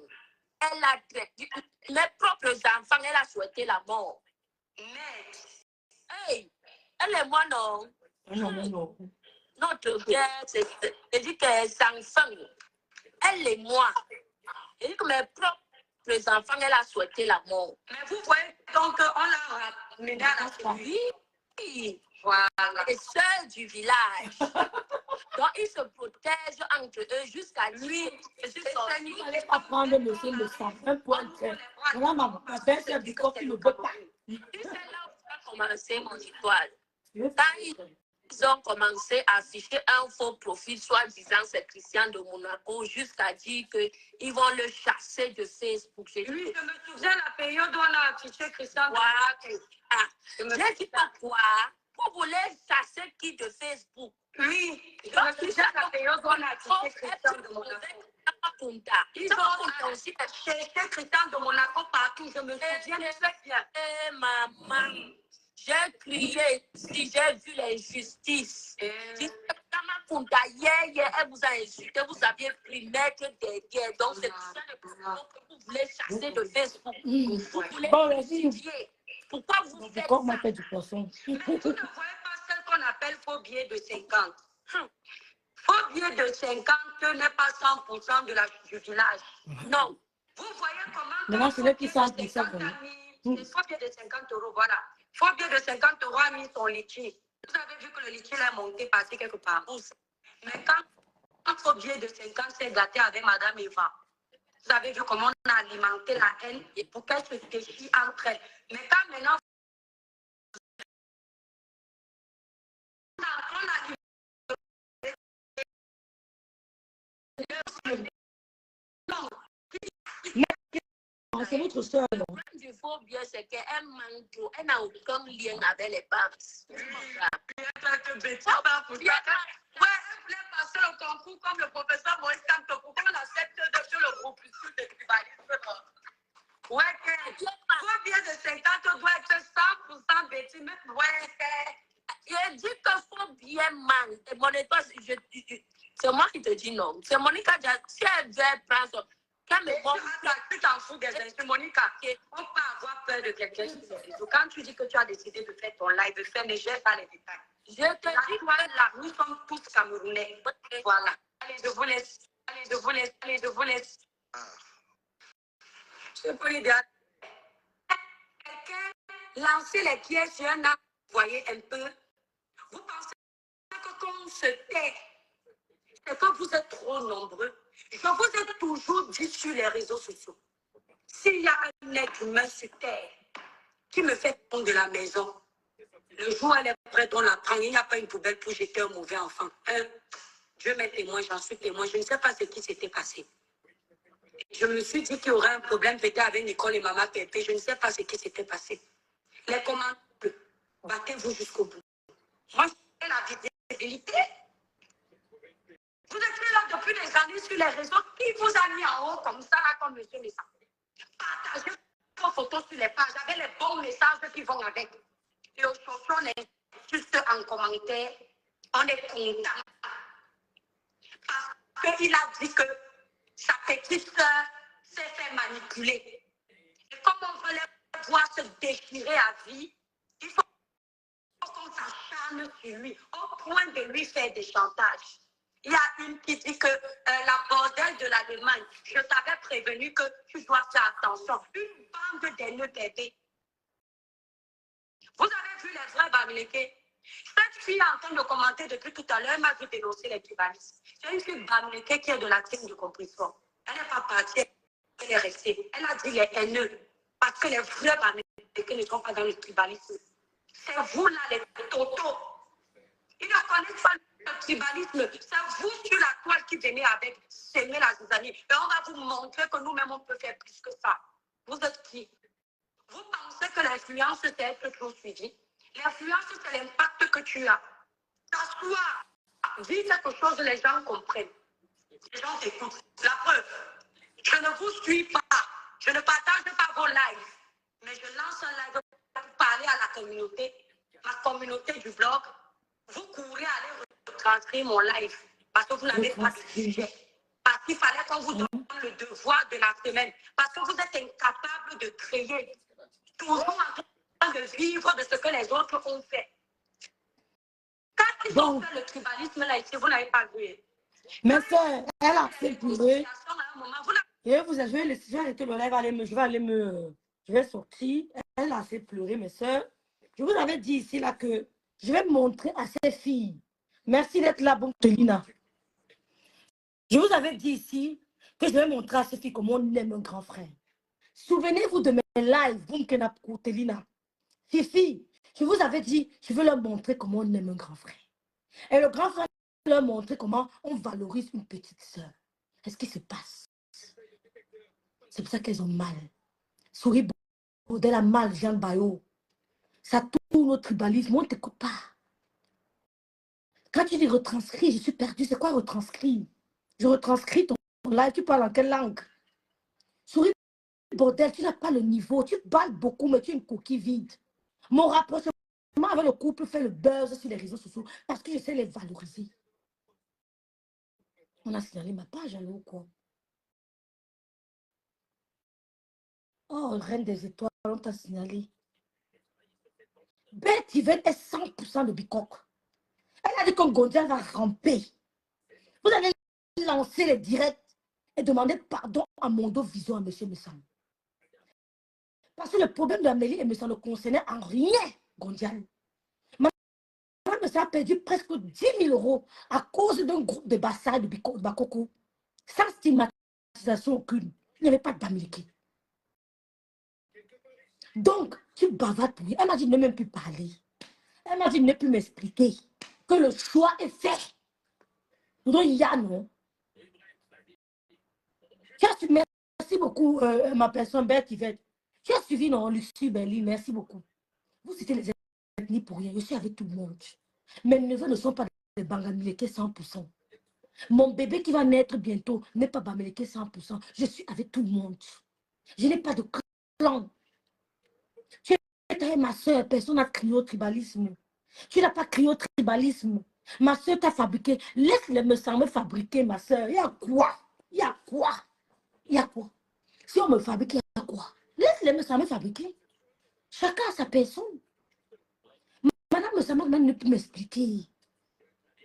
Elle a traité. Mes propres enfants, elle a souhaité la mort. Mais, hey, elle et moi non. Non. Notre guerre, c'est dit que les enfants, elle et moi, et dit que mes propres enfants, elle a souhaité la mort. Mais vous voyez donc on l'a ramené à la vie. Voilà. Les sœurs du village. Donc, ils se protègent entre eux jusqu'à lui. Je suis sortie. Il fallait pas prendre le sang. Un point de trait. Voilà, ma belle-sœur du corps qui ne veut pas. Tu sais là où ça a commencé mon histoire. Quand ils ont commencé à afficher un faux profil, soi-disant c'est Christian de Monaco, jusqu'à dire qu'ils vont le chasser de Facebook. Oui, je me souviens la période où on a affiché Christian de Monaco. J'ai dit pourquoi? Vous voulez chasser qui de Facebook? Oui, je me souviens la période où on a affiché Christian de Monaco. Ils ont aussi cherché Christian de Monaco partout, je me souviens très bien. Eh maman, j'ai crié si j'ai vu l'injustice. Hier, elle vous a insulté, vous aviez pris maître des guerres. Donc, c'est Christian de Monaco que vous voulez chasser de Facebook. Vous voulez étudier. Pourquoi vous faites ça? Fait du poisson. Mais tu ne voyais pas celle qu'on appelle faux billet de 50. Faux billet de 50 n'est pas 100% du village. Non. Vous voyez comment... Maintenant, c'est là qui savent ça. C'est faux billet de 50 €, voilà. Faux billet de 50 € a mis son litchi. Vous avez vu que le litchi est monté, parti quelque part. Mais quand faux billet de 50 s'est gâté avec Madame Eva, vous avez vu comment on a alimenté la haine pour qu'elle se déchire entre elles. Mais quand maintenant, C'est votre soeur. Le problème du faux billet, c'est qu'elle manque trop. Elle n'a aucun lien avec les banques. Ouais, elle voulait passer le concours comme le professeur Moïse Kanto. Pourquoi on accepte de le groupuscule de tribalisme? Ouais, faux billet de 50 doit être 100% bêtise. Ouais, je dis que faux billet manque. Mon étoile, c'est moi qui te dis non. C'est Monica, si elle veut prendre son... Tu t'en fous des insultes, Monica. On peut avoir peur de quelqu'un sur les réseaux. Quand tu dis que tu as décidé de faire ton live, ne gère pas les détails. Je te dis, toi, là, nous sommes tous Camerounais. Voilà. Allez, je vous laisse. Allez, je vous laisse. Allez, je vous laisse. Je peux lui dire. Quelqu'un lancer les pieds sur un arbre, vous voyez un peu. Vous pensez que quand on se tait, c'est que vous êtes trop nombreux. Je vous ai toujours dit sur les réseaux sociaux, s'il y a un être humain sur terre qui me fait prendre de la maison, le jour où elle est prête, on la prend. Il n'y a pas une poubelle pour jeter un mauvais enfant. Dieu m'est témoin, j'en suis témoin. Je ne sais pas ce qui s'était passé. Je me suis dit qu'il y aurait un problème peut-être avec Nicole et Maman Pépé. Je ne sais pas ce qui s'était passé. Les commandes, battez-vous jusqu'au bout. Moi, c'est la visibilité. Vous êtes là depuis des années sur les réseaux. Qui vous a mis en haut comme ça, là, comme monsieur Messa? Partagez vos photos sur les pages avec les bons messages qui vont avec. Et aujourd'hui, on est juste en commentaire. On est content. Parce qu'il a dit que sa petite soeur s'est fait manipuler. Et comme on veut les voir se déchirer à vie, il faut qu'on s'acharne sur lui, au point de lui faire des chantages. Il y a une qui dit que la bordelle de l'Allemagne, je t'avais prévenu que tu dois faire attention. Une bande d'ennemis bébés. Vous avez vu les vrais Bamileke? Cette fille est en train de commenter depuis tout à l'heure, elle m'a vu dénoncer les tribalistes. C'est une fille Bamileke qui est de la team du compression. Elle n'est pas partie, elle est restée. Elle a dit les haineux, parce que les vrais Bamileke ne sont pas dans le tribalisme. C'est vous là, les totos. Ils ne connaissent pas le tribalisme. C'est vous sur la toile qui venez avec s'aimer la zizanie. Et on va vous montrer que nous-mêmes, on peut faire plus que ça. Vous êtes qui? Vous pensez que l'influence, c'est être trop suivi? L'influence, c'est l'impact que tu as. T'assois, dis quelque chose, les gens comprennent. Les gens t'écoutent. La preuve, je ne vous suis pas. Je ne partage pas vos lives. Mais je lance un live pour parler à la communauté. Ma communauté du blog. Vous courez aller retranscrire mon live. Parce que vous n'avez pas de sujet. Parce qu'il fallait qu'on vous donne le devoir de la semaine. Parce que vous êtes incapable de créer. Toujours en train de vivre de ce que les autres ont fait. Quand ils ont fait le tribalisme là ici, vous n'avez pas vu. Mais ça, elle a fait pleurer. Je vais arrêter le live, je vais sortir. Elle a fait pleurer, mes soeurs. Je vous avais dit ici là que je vais montrer à ces filles Merci d'être là, Bontelina. Je vous avais dit ici que je vais montrer à ces filles comment on aime un grand frère. Souvenez-vous de mes lives, Bontelina. Fifi, je vous avais dit, je veux leur montrer comment on aime un grand frère. Et le grand frère leur montrer comment on valorise une petite sœur. Qu'est-ce qui se passe? C'est pour ça qu'elles ont mal. Souris Baudel a mal, Jean Bayo. Ça tourne au tribalisme, on ne t'écoute pas. Quand tu dis retranscrit, je suis perdue. C'est quoi retranscrit? Je retranscris ton live, tu parles en quelle langue? Souris Baudel, tu n'as pas le niveau. Tu balles beaucoup, mais tu es une coquille vide. Mon rapprochement avec le couple fait le buzz sur les réseaux sociaux parce que je sais les valoriser. On a signalé ma page, alors ou quoi? Oh, Reine des Étoiles, on t'a signalé. Bête Yvette est 100% de bicoque. Elle a dit que Gondia va ramper. Vous allez lancer les directs et demander pardon à Mondo Vision, à M. Messam. Parce que le problème d'Amélie et Messam ne concernait en rien Gondial. Madame Messam a perdu presque 10 000 € à cause d'un groupe de Bassa de Bakoko. Sans stigmatisation aucune. Il n'y avait pas d'Américain. Donc, tu bavardes pour lui. Elle m'a dit de ne même plus parler. Elle m'a dit de ne plus m'expliquer que le choix est fait. Donc, il y a non. Merci beaucoup, ma personne Bête Yvette. Tu as suivi non, Lucie Berlin, merci beaucoup. Vous citez les ethnies pour rien. Je suis avec tout le monde. Mes neveux ne sont pas des Bangamileke 100%. Mon bébé qui va naître bientôt n'est pas Bangamileke 100%. Je suis avec tout le monde. Je n'ai pas de clan. Tu es ma soeur, personne n'a crié au tribalisme. Tu n'as pas crié au tribalisme. Ma soeur t'a fabriqué. Laisse-les me fabriquer, ma soeur. Il y a quoi? Il y a quoi? Il y a quoi? Si on me fabrique, il y a quoi? Laisse-les me fabriquer. Chacun a sa personne. Madame me semble même ne peut m'expliquer.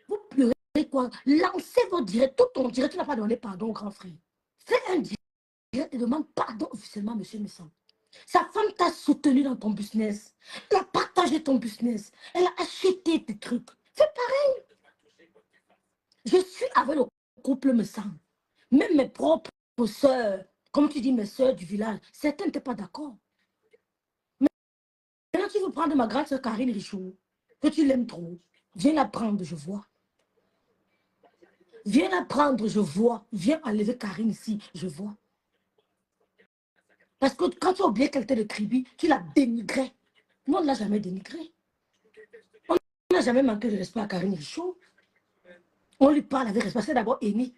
Vous pleurez quoi? Lancez vos directs. Tout ton direct, tu n'as pas donné pardon au grand frère. Fais un direct et demande pardon officiellement, monsieur Messan. Sa femme t'a soutenu dans ton business. Elle a partagé ton business. Elle a acheté tes trucs. Fais pareil. Je suis avec le couple Messan. Même mes propres sœurs, comme tu dis, mes sœurs du village, certaines n'étaient pas d'accord. Maintenant, tu veux prendre ma grande sœur Karine Richaud, que tu l'aimes trop. Viens la prendre, je vois. Viens la prendre, je vois. Viens enlever Karine ici, je vois. Parce que quand tu as oublié qu'elle était de Kribi, tu la dénigrais. Nous, on ne l'a jamais dénigrée. On n'a jamais manqué de respect à Karine Richaud. On lui parle avec respect. C'est d'abord aîné.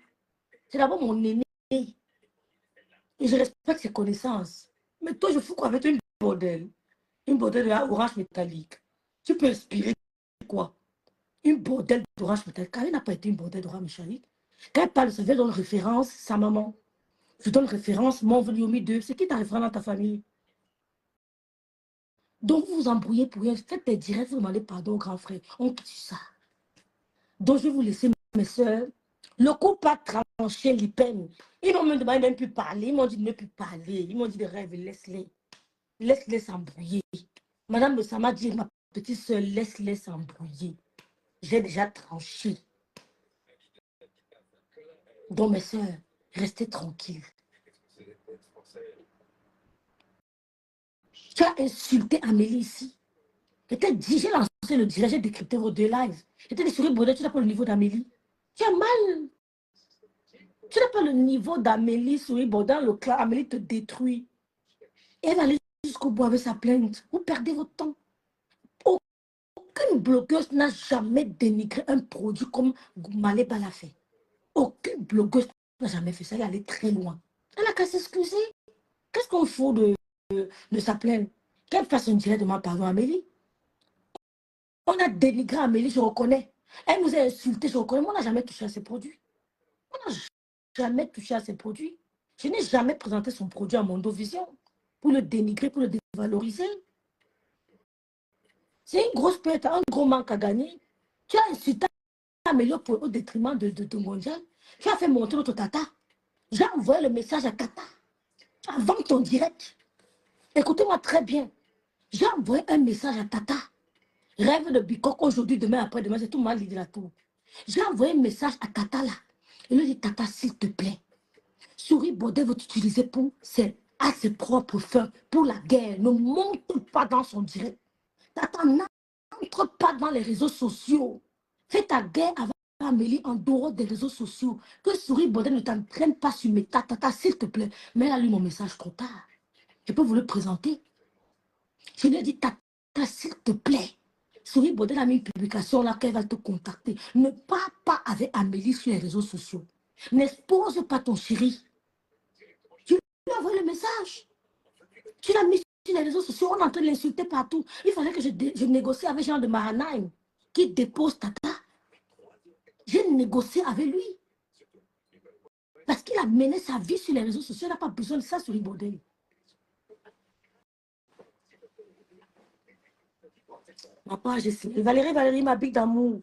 C'est d'abord mon aîné. Et je respecte ses connaissances. Mais toi, je fous quoi avec une bordelle? Une bordelle de orange métallique. Tu peux inspirer quoi? Une bordelle d'orange métallique. Karine n'a pas été une bordelle d'orange métallique. Quand elle parle, je donne référence, sa maman. Je donne référence, mon Voliomi 2. C'est qui ta référence dans ta famille? Donc, vous vous embrouillez pour rien. Faites des directs, vous demandez pardon au grand frère. On quitte ça. Donc, je vais vous laisser, mes soeurs. Le couple a tranché l'IPEN. Ils m'ont même demandé de ne plus parler. Ils m'ont dit de ne plus parler. Ils m'ont dit de rêver. Laisse-les. Laisse-les s'embrouiller. Madame Sama dit, ma petite soeur, laisse-les s'embrouiller. J'ai déjà tranché. Donc, mes soeurs, restez tranquilles. Tu as insulté Amélie ici. Je t'ai dit, j'ai lancé le direct, j'ai décrypté vos deux lives. Je t'ai dit, sur Baudel, tu n'as pas le niveau d'Amélie. Tu as mal. Tu n'as pas le niveau d'Amélie sur Baudel, le clan. Amélie te détruit. Et elle va aller jusqu'au bout avec sa plainte. Vous perdez votre temps. Aucune blogueuse n'a jamais dénigré un produit comme Maléba l'a fait. Aucune blogueuse n'a jamais fait ça. Elle est allée très loin. Elle n'a qu'à s'excuser. Qu'est-ce qu'on fout de sa plainte? Qu'elle fasse un direct de ma pardon à Amélie. On a dénigré Amélie, je reconnais. Elle nous a insultés, je reconnais. Moi, on n'a jamais touché à ses produits. On n'a jamais touché à ses produits. Je n'ai jamais présenté son produit à Mondo Vision pour le dénigrer, pour le dévaloriser. C'est une grosse perte, un gros manque à gagner. Tu as insulté Amélie au détriment de Mondial. Tu as fait monter notre tata. J'ai envoyé le message à Tata avant ton direct. Écoutez-moi très bien. J'ai envoyé un message à Tata. Rêve de Bicoque aujourd'hui, demain, après-demain, c'est tout mal dit la tour. J'ai envoyé un message à Tata là. Il lui dit, Tata, s'il te plaît, Souris Baudet veut t'utiliser pour à ses propres fins, pour la guerre. Ne monte pas dans son direct. Tata, n'entre pas dans les réseaux sociaux. Fais ta guerre avec Amélie en dehors des réseaux sociaux. Que Souris Baudet ne t'entraîne pas sur mes Tata, s'il te plaît. Mais elle a lu mon message trop tard. Je peux vous le présenter. Je lui ai dit, Tata, s'il te plaît. Souris Baudet a mis une publication là qu'elle va te contacter. Ne pars pas avec Amélie sur les réseaux sociaux. N'expose pas ton chéri. Tu lui as envoyé le message. Tu l'as mis sur les réseaux sociaux. On est en train de l'insulter partout. Il fallait que je négocie avec Jean de Mahanaim qui dépose Tata. J'ai négocié avec lui. Parce qu'il a mené sa vie sur les réseaux sociaux. Il n'a pas besoin de ça sur les bordels. Ma page, Valérie, ma big d'amour.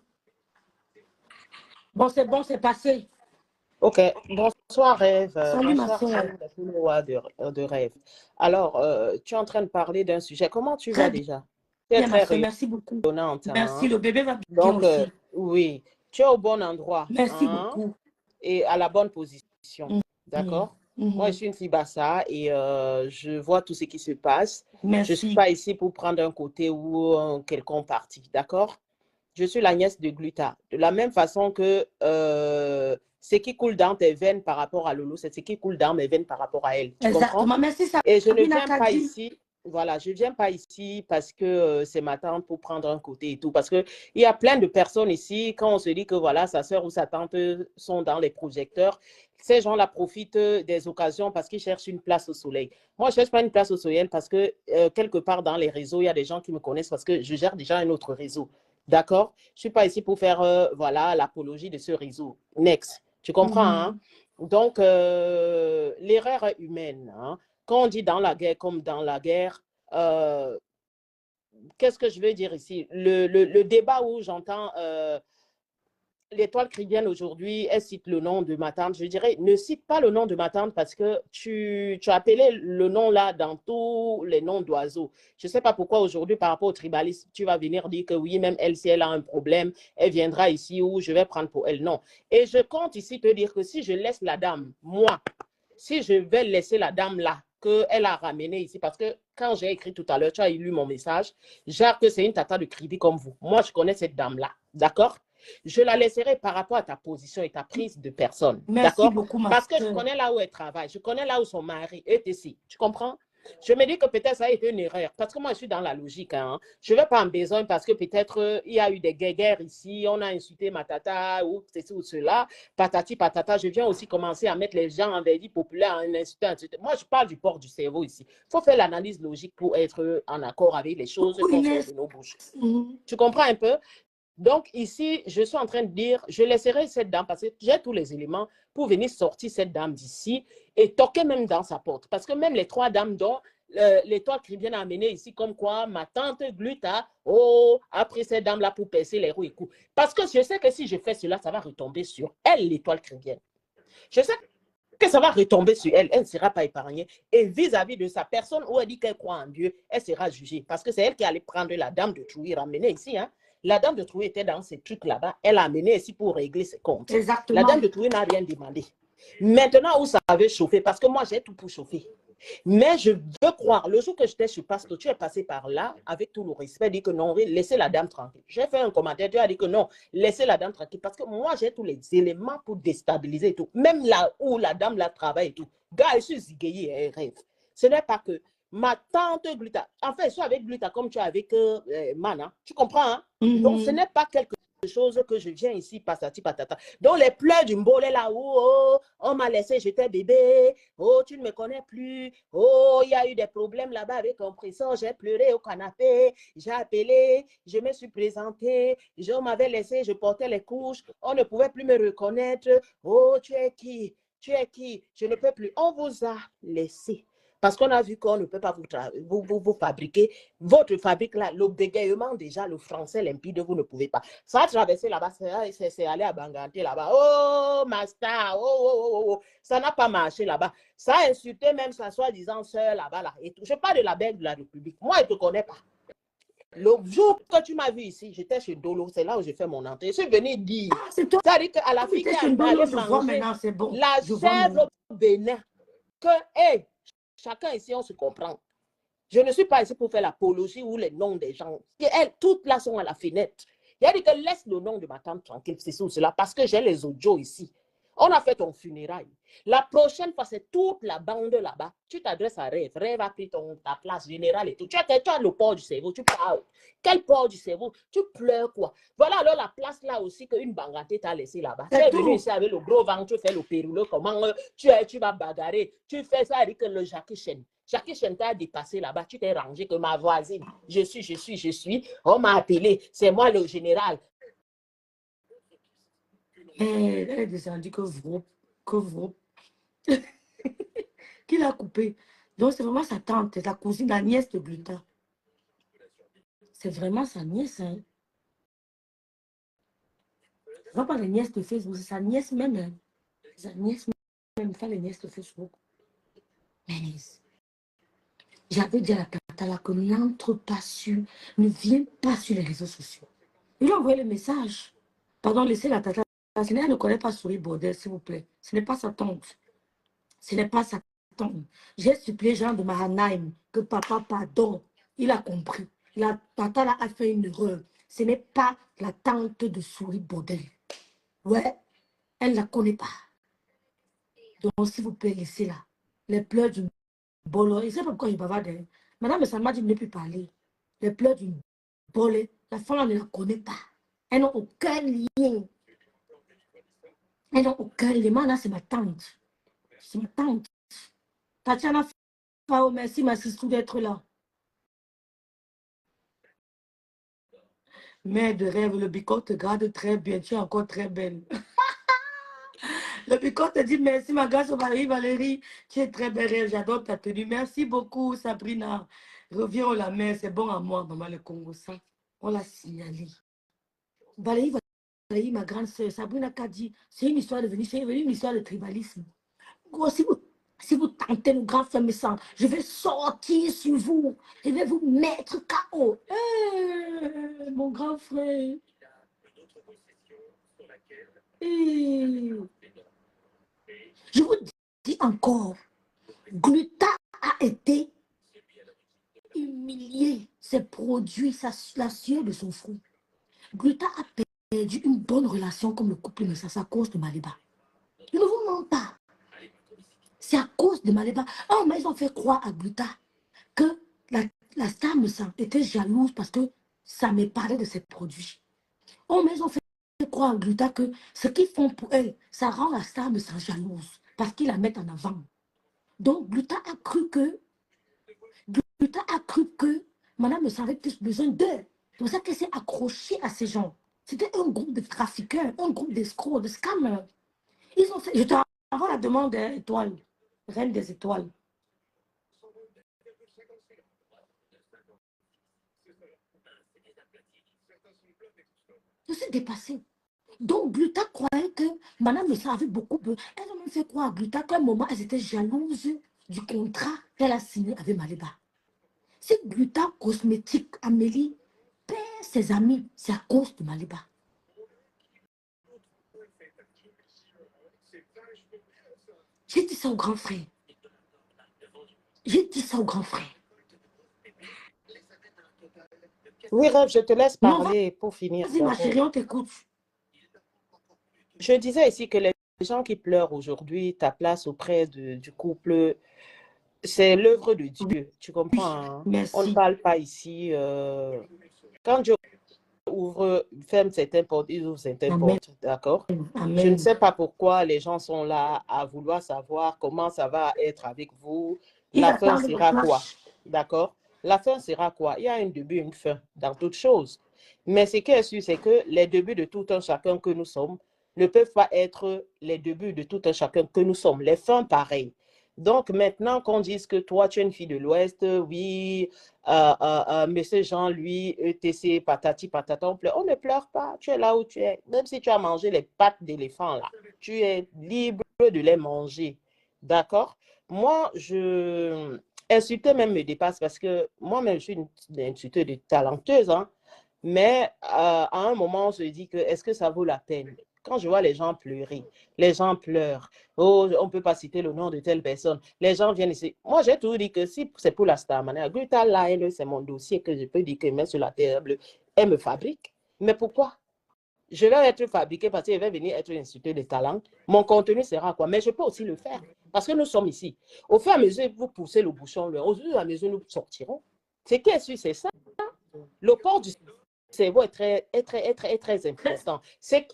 Bon, c'est passé. Ok, bonsoir Rêve. Salut ma Bonsoir soeur. de Rêve. Alors, tu es en train de parler d'un sujet. Comment tu Très vas bien, déjà? Tu es très ma soeur, merci beaucoup. rayonnante. Merci, Hein? le bébé va bien Donc, aussi. oui, tu es au bon endroit Merci hein? beaucoup. Et à la bonne position. D'accord? Mhm. Moi, je suis une fille Bassa et je vois tout ce qui se passe. Je ne suis Merci. pas ici pour prendre un côté ou un quelconque parti. D'accord? Je suis la nièce de Gluta. De la même façon que ce qui coule dans tes veines par rapport à Lolo, c'est ce qui coule dans mes veines par rapport à elle. Tu Exactement. comprends? Merci, Et je ne Sabina viens pas Kadi. ici, voilà, je ne viens pas ici parce que c'est ma tante pour prendre un côté et tout. Parce qu'il y a plein de personnes ici, quand on se dit que voilà, sa soeur ou sa tante sont dans les projecteurs, ces gens-là profitent des occasions parce qu'ils cherchent une place au soleil. Moi, je ne cherche pas une place au soleil parce que quelque part dans les réseaux, il y a des gens qui me connaissent parce que je gère déjà un autre réseau. D'accord? Je ne suis pas ici pour faire voilà, l'apologie de ce réseau. Next. Tu comprends, hein? Donc, l'erreur est humaine. Hein? Quand on dit dans la guerre comme dans la guerre, qu'est-ce que je veux dire ici? Le débat où j'entends l'étoile chrétienne aujourd'hui, elle cite le nom de ma tante. Je dirais, ne cite pas le nom de ma tante parce que tu as appelé le nom là dans tous les noms d'oiseaux. Je ne sais pas pourquoi aujourd'hui, par rapport au tribalisme, tu vas venir dire que oui, même elle, si elle a un problème, elle viendra ici ou je vais prendre pour elle. Non. Et je compte ici te dire que si je laisse la dame, moi, si je vais laisser la dame là, qu'elle a ramenée ici, parce que quand j'ai écrit tout à l'heure, tu as lu mon message, genre que c'est une tata de crédit comme vous. Moi, je connais cette dame-là, d'accord? Je la laisserai par rapport à ta position et ta prise de personne. Merci beaucoup, ma Parce que je soeur. connais là où elle travaille, je connais là où son mari est ici. Tu comprends? Je me dis que peut-être ça a été une erreur. Parce que moi, je suis dans la logique. Hein. Je ne vais pas en besoin parce que peut-être il y a eu des guerres ici, on a insulté ma tata ou ceci ou cela. Patati patata. Je viens aussi commencer à mettre les gens en verdi populaire, en insultant. Moi, je parle du port du cerveau ici. Il faut faire l'analyse logique pour être en accord avec les choses qu'on sort de nos bouches. Tu comprends un peu? Donc ici, je suis en train de dire, je laisserai cette dame parce que j'ai tous les éléments pour venir sortir cette dame d'ici et toquer même dans sa porte. Parce que même les trois dames dont l'étoile chrétienne a amené ici, comme quoi ma tante Gluta, a pris cette dame-là pour percer les roues et coups. Parce que je sais que si je fais cela, ça va retomber sur elle, l'étoile chrétienne. Je sais que ça va retomber sur elle, elle ne sera pas épargnée. Et vis-à-vis de sa personne où elle dit qu'elle croit en Dieu, elle sera jugée. Parce que c'est elle qui allait prendre la dame de Trouille, ramener ici. Hein. La dame de Trouille était dans ces trucs là-bas. Elle a amené ici pour régler ses comptes. Exactement. La dame de Trouille n'a rien demandé. Maintenant où ça avait chauffé, parce que moi j'ai tout pour chauffer. Mais je veux croire, le jour que j'étais sur Pasteur, tu es passé par là, avec tout le respect, dit que non, laissez la dame tranquille. J'ai fait un commentaire, tu as dit que non, laissez la dame tranquille, parce que moi, j'ai tous les éléments pour déstabiliser et tout. Même là où la dame la travaille et tout. Gars, je suis zigueillé, elle rêve. Ce n'est pas que ma tante Gluta, en fait, je suis avec Gluta comme tu es avec Mana. Tu comprends, hein? Donc, ce n'est pas quelque chose que je viens ici, patati patata. Donc, les pleurs du mbolé là où, oh, on m'a laissé, j'étais bébé, oh, tu ne me connais plus, oh, il y a eu des problèmes là-bas avec compression, j'ai pleuré au canapé, j'ai appelé, je me suis présentée, on m'avait laissé, je portais les couches, on ne pouvait plus me reconnaître, oh, tu es qui? Tu es qui? Je ne peux plus. On vous a laissé. Parce qu'on a vu qu'on ne peut pas vous fabriquer. Votre fabrique, là, le dégagement, déjà, le français limpide, vous ne pouvez pas. Ça a traversé là-bas, c'est allé à Banganté là-bas. Oh, Master, oh. Ça n'a pas marché là-bas. Ça a insulté même sa soi-disant sœur là-bas. Là, et tout. Je parle de la belle de la République. Moi, je ne te connais pas. Le jour que tu m'as vu ici, j'étais chez Dolo, c'est là où j'ai fait mon entrée. Je suis venue dire, Ah, c'est toi. c'est-à-dire qu'à la fille qui Chez est Ndolo, allée je vois manger maintenant, c'est bon. la Je vois chèvre maintenant. bénin, que, hey, chacun ici, on se comprend. Je ne suis pas ici pour faire l'apologie ou les noms des gens. Elles, toutes là sont à la fenêtre. Il a dit que laisse le nom de ma tante tranquille, c'est tout cela, parce que j'ai les audios ici. On a fait ton funérail. La prochaine fois, c'est toute la bande là-bas. Tu t'adresses à Rêve. Rêve a pris ta place générale et tout. Tu as le port du cerveau. Tu parles. Quel port du cerveau? Tu pleures quoi? Voilà alors la place là aussi qu'une bangatée t'a laissé là-bas. Tu es venu ici avec le gros ventre, tu fais le périlleux. Comment tu vas bagarrer? Tu fais ça avec le Jackie Chen. Jackie Chen t'a dépassé là-bas. Tu t'es rangé que ma voisine. Je suis. On m'a appelé. C'est moi le général. Elle est descendue que vous. Qui l'a coupé? Donc, c'est vraiment sa tante, sa cousine, la nièce de Gluta. C'est vraiment sa nièce. Hein. Non, pas les nièces de Facebook, c'est sa nièce même. Hein. Sa nièce même, pas les nièces de Facebook. Mais j'avais dit à la tata là que n'entre pas sur, ne viens pas sur les réseaux sociaux. Il a envoyé le message. Pardon, laissez la tata. Elle ne connaît pas Souris Bordel, s'il vous plaît. Ce n'est pas sa tante. Ce n'est pas sa tante. J'ai supplié Jean de Mahanaim que papa pardon. Il a compris. La tata là a fait une erreur. Ce n'est pas la tante de Souris Bordel. Ouais, elle ne la connaît pas. Donc, s'il vous plaît, laissez là. Les pleurs d'une bolo. Je ne sais pas pourquoi je bavarde. Madame Salma dit ne plus parler. Les pleurs d'une bolo. La femme ne la connaît pas. Elles n'ont aucun lien. Elles n'ont aucun lien. Moi, là, c'est ma tante. C'est ma tante. Tatiana Fao, merci, ma sister, d'être là. Mère de rêve, le bicot te garde très bien. Tu es encore très belle. Le bicot te dit merci, ma grâce Valérie. Tu es très belle. J'adore ta tenue. Merci beaucoup, Sabrina. Reviens au la mer. C'est bon à moi, maman, le Congo. Ça, on l'a signalé. Valérie, ma grande soeur, Sabrina qu'a dit, c'est une histoire de venir, c'est une histoire de tribalisme. Gros, si vous tentez le grand frère méchant, je vais sortir sur vous. Je vais vous mettre KO. Mon grand frère. Je vous dis encore, Gluta a été humilié. Ses produits, la sueur de son front. Gluta a perdu une bonne relation comme le couple Messas à cause de Maliba. Je ne vous mens pas. C'est à cause de Maliba. Oh, mais ils ont fait croire à Gluta que la star Messas était jalouse parce que ça me parlait de ses produits. Oh, mais ils ont fait croire à Gluta que ce qu'ils font pour elle, ça rend la star Messas jalouse parce qu'ils la mettent en avant. Donc, Gluta a cru que Madame Messas avait plus besoin d'eux. C'est pour ça qu'elle s'est accrochée à ces gens. C'était un groupe de trafiqueurs, un groupe d'escrocs, de scammers. Ils ont fait. Je te renvoie la demande des étoiles, reine des étoiles. Je suis dépassée. Donc, Gluta croyait que Madame Messas avait beaucoup de. Elles ont même fait croire à Gluta qu'à un moment, elles étaient jalouses du contrat qu'elle a signé avec Maliba. Si Gluta Cosmétique, Amélie, perd ses amis, c'est à cause de Maliba. J'ai dit ça au grand frère. J'ai dit ça au grand frère. Oui, Rêve, je te laisse parler pour finir. Vas-y, ma chérie, on t'écoute. Je disais ici que les gens qui pleurent aujourd'hui, ta place auprès du couple, c'est l'œuvre de Dieu. Tu comprends? Hein? Merci. On ne parle pas ici. Quand Dieu ferme certaines portes, il ouvre certaines portes. D'accord? Je ne sais pas pourquoi les gens sont là à vouloir savoir comment ça va être avec vous. La fin sera quoi? D'accord? La fin sera quoi? Il y a un début, une fin dans toute chose. Mais ce qui est sûr, c'est que les débuts de tout un chacun que nous sommes ne peuvent pas être les débuts de tout un chacun que nous sommes. Les fins pareilles. Donc maintenant qu'on dise que toi, tu es une fille de l'Ouest, oui, Monsieur Jean, lui, ETC, patati, patata, on ne pleure pas. Tu es là où tu es. Même si tu as mangé les pattes d'éléphant, là, tu es libre de les manger. D'accord? Moi, Insulter même me dépasse parce que moi-même, je suis une insulteuse talenteuse, hein, mais à un moment, on se dit que est-ce que ça vaut la peine? Quand je vois les gens pleurer, les gens pleurent, oh, on ne peut pas citer le nom de telle personne, les gens viennent ici. Moi, j'ai toujours dit que si c'est pour la Starmania, Guta Line, c'est mon dossier que je peux dire que met sur la table, elle me fabrique. Mais pourquoi? Je vais être fabriqué parce qu'il va venir être insulté de talent. Mon contenu sera quoi? Mais je peux aussi le faire parce que nous sommes ici. Au fur et à mesure que vous poussez le bouchon, au fur et à mesure nous sortirons. Ce qui est sûr, c'est ça. Le corps du cerveau est très important.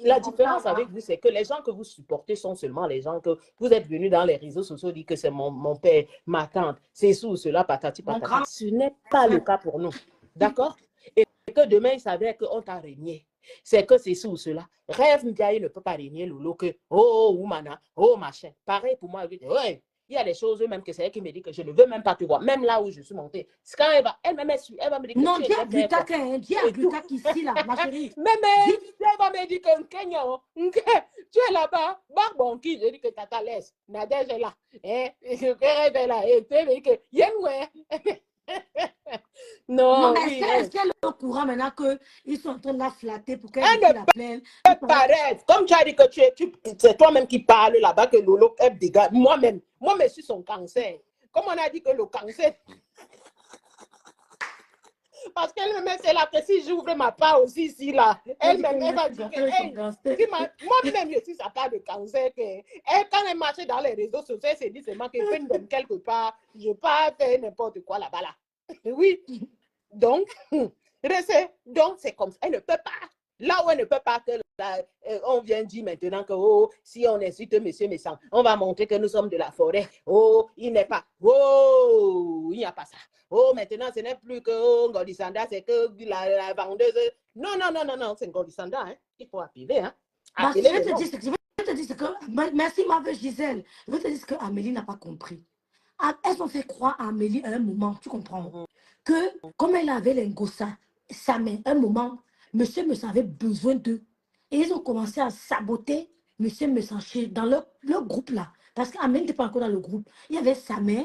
La différence avec vous, c'est que les gens que vous supportez sont seulement les gens que vous êtes venus dans les réseaux sociaux dire que c'est mon père, ma tante, c'est sous cela, patati patata. Ce n'est pas le cas pour nous. D'accord? Et que demain, il s'avère qu'on t'a régné. C'est que c'est sous cela. Rêve Ndiaye ne peut pas régner Lolo que oh, Oumana, oh, machin. Pareil pour moi. Ouais. Il y a des choses même que c'est elle qui me dit que je ne veux même pas te voir. Même là où je suis montée. Quand elle va me suivre, elle va me dire que non, tu dis es à Gluta ici, là, ma chérie. mais elle va me dire que tu es là-bas. Barbonki, je dis que tata laisse. Nadège est là. Rêve est là. Et tu dis que Yenwe. Non, Non, mais oui, est-ce qu'elle est au courant maintenant qu'ils sont en train de la flatter pour qu'elle elle ne la plaine? peut pas rêve. Comme tu as dit que c'est toi-même qui parles là-bas, que Lolo est dégage. Moi-même, je suis son cancer. Comme on a dit que le cancer. Parce qu'elle-même, c'est là que si j'ouvre ma part aussi ici, là, elle-même, elle va dire que, hey, moi-même, je suis sa part de cancer. Quand elle marchait dans les réseaux sociaux, elle s'est dit seulement que je quelque part, je ne peux pas faire n'importe quoi là-bas, là. Oui. Donc, c'est comme ça. Elle ne peut pas. Là où elle ne peut pas, que on vient dire maintenant que oh, si on insulte monsieur Messang, on va montrer que nous sommes de la forêt. Oh, il n'est pas. Oh, il n'y a pas ça. Oh, maintenant, ce n'est plus que oh, Ngolisanda, c'est que la vendeuse. Non, c'est Ngolisanda, hein. Il faut appeler, hein. Bah, je vais te dire ce que. Merci, ma belle Gisèle. Je vais te dire ce que Amélie n'a pas compris. Elles ont fait croire à Amélie à un moment, tu comprends, que comme elle avait les Ngossa, sa main, un moment, monsieur me avait besoin d'eux. Et ils ont commencé à saboter monsieur me dans leur groupe là. Parce qu'Amélie n'était pas encore dans le groupe. Il y avait sa mère,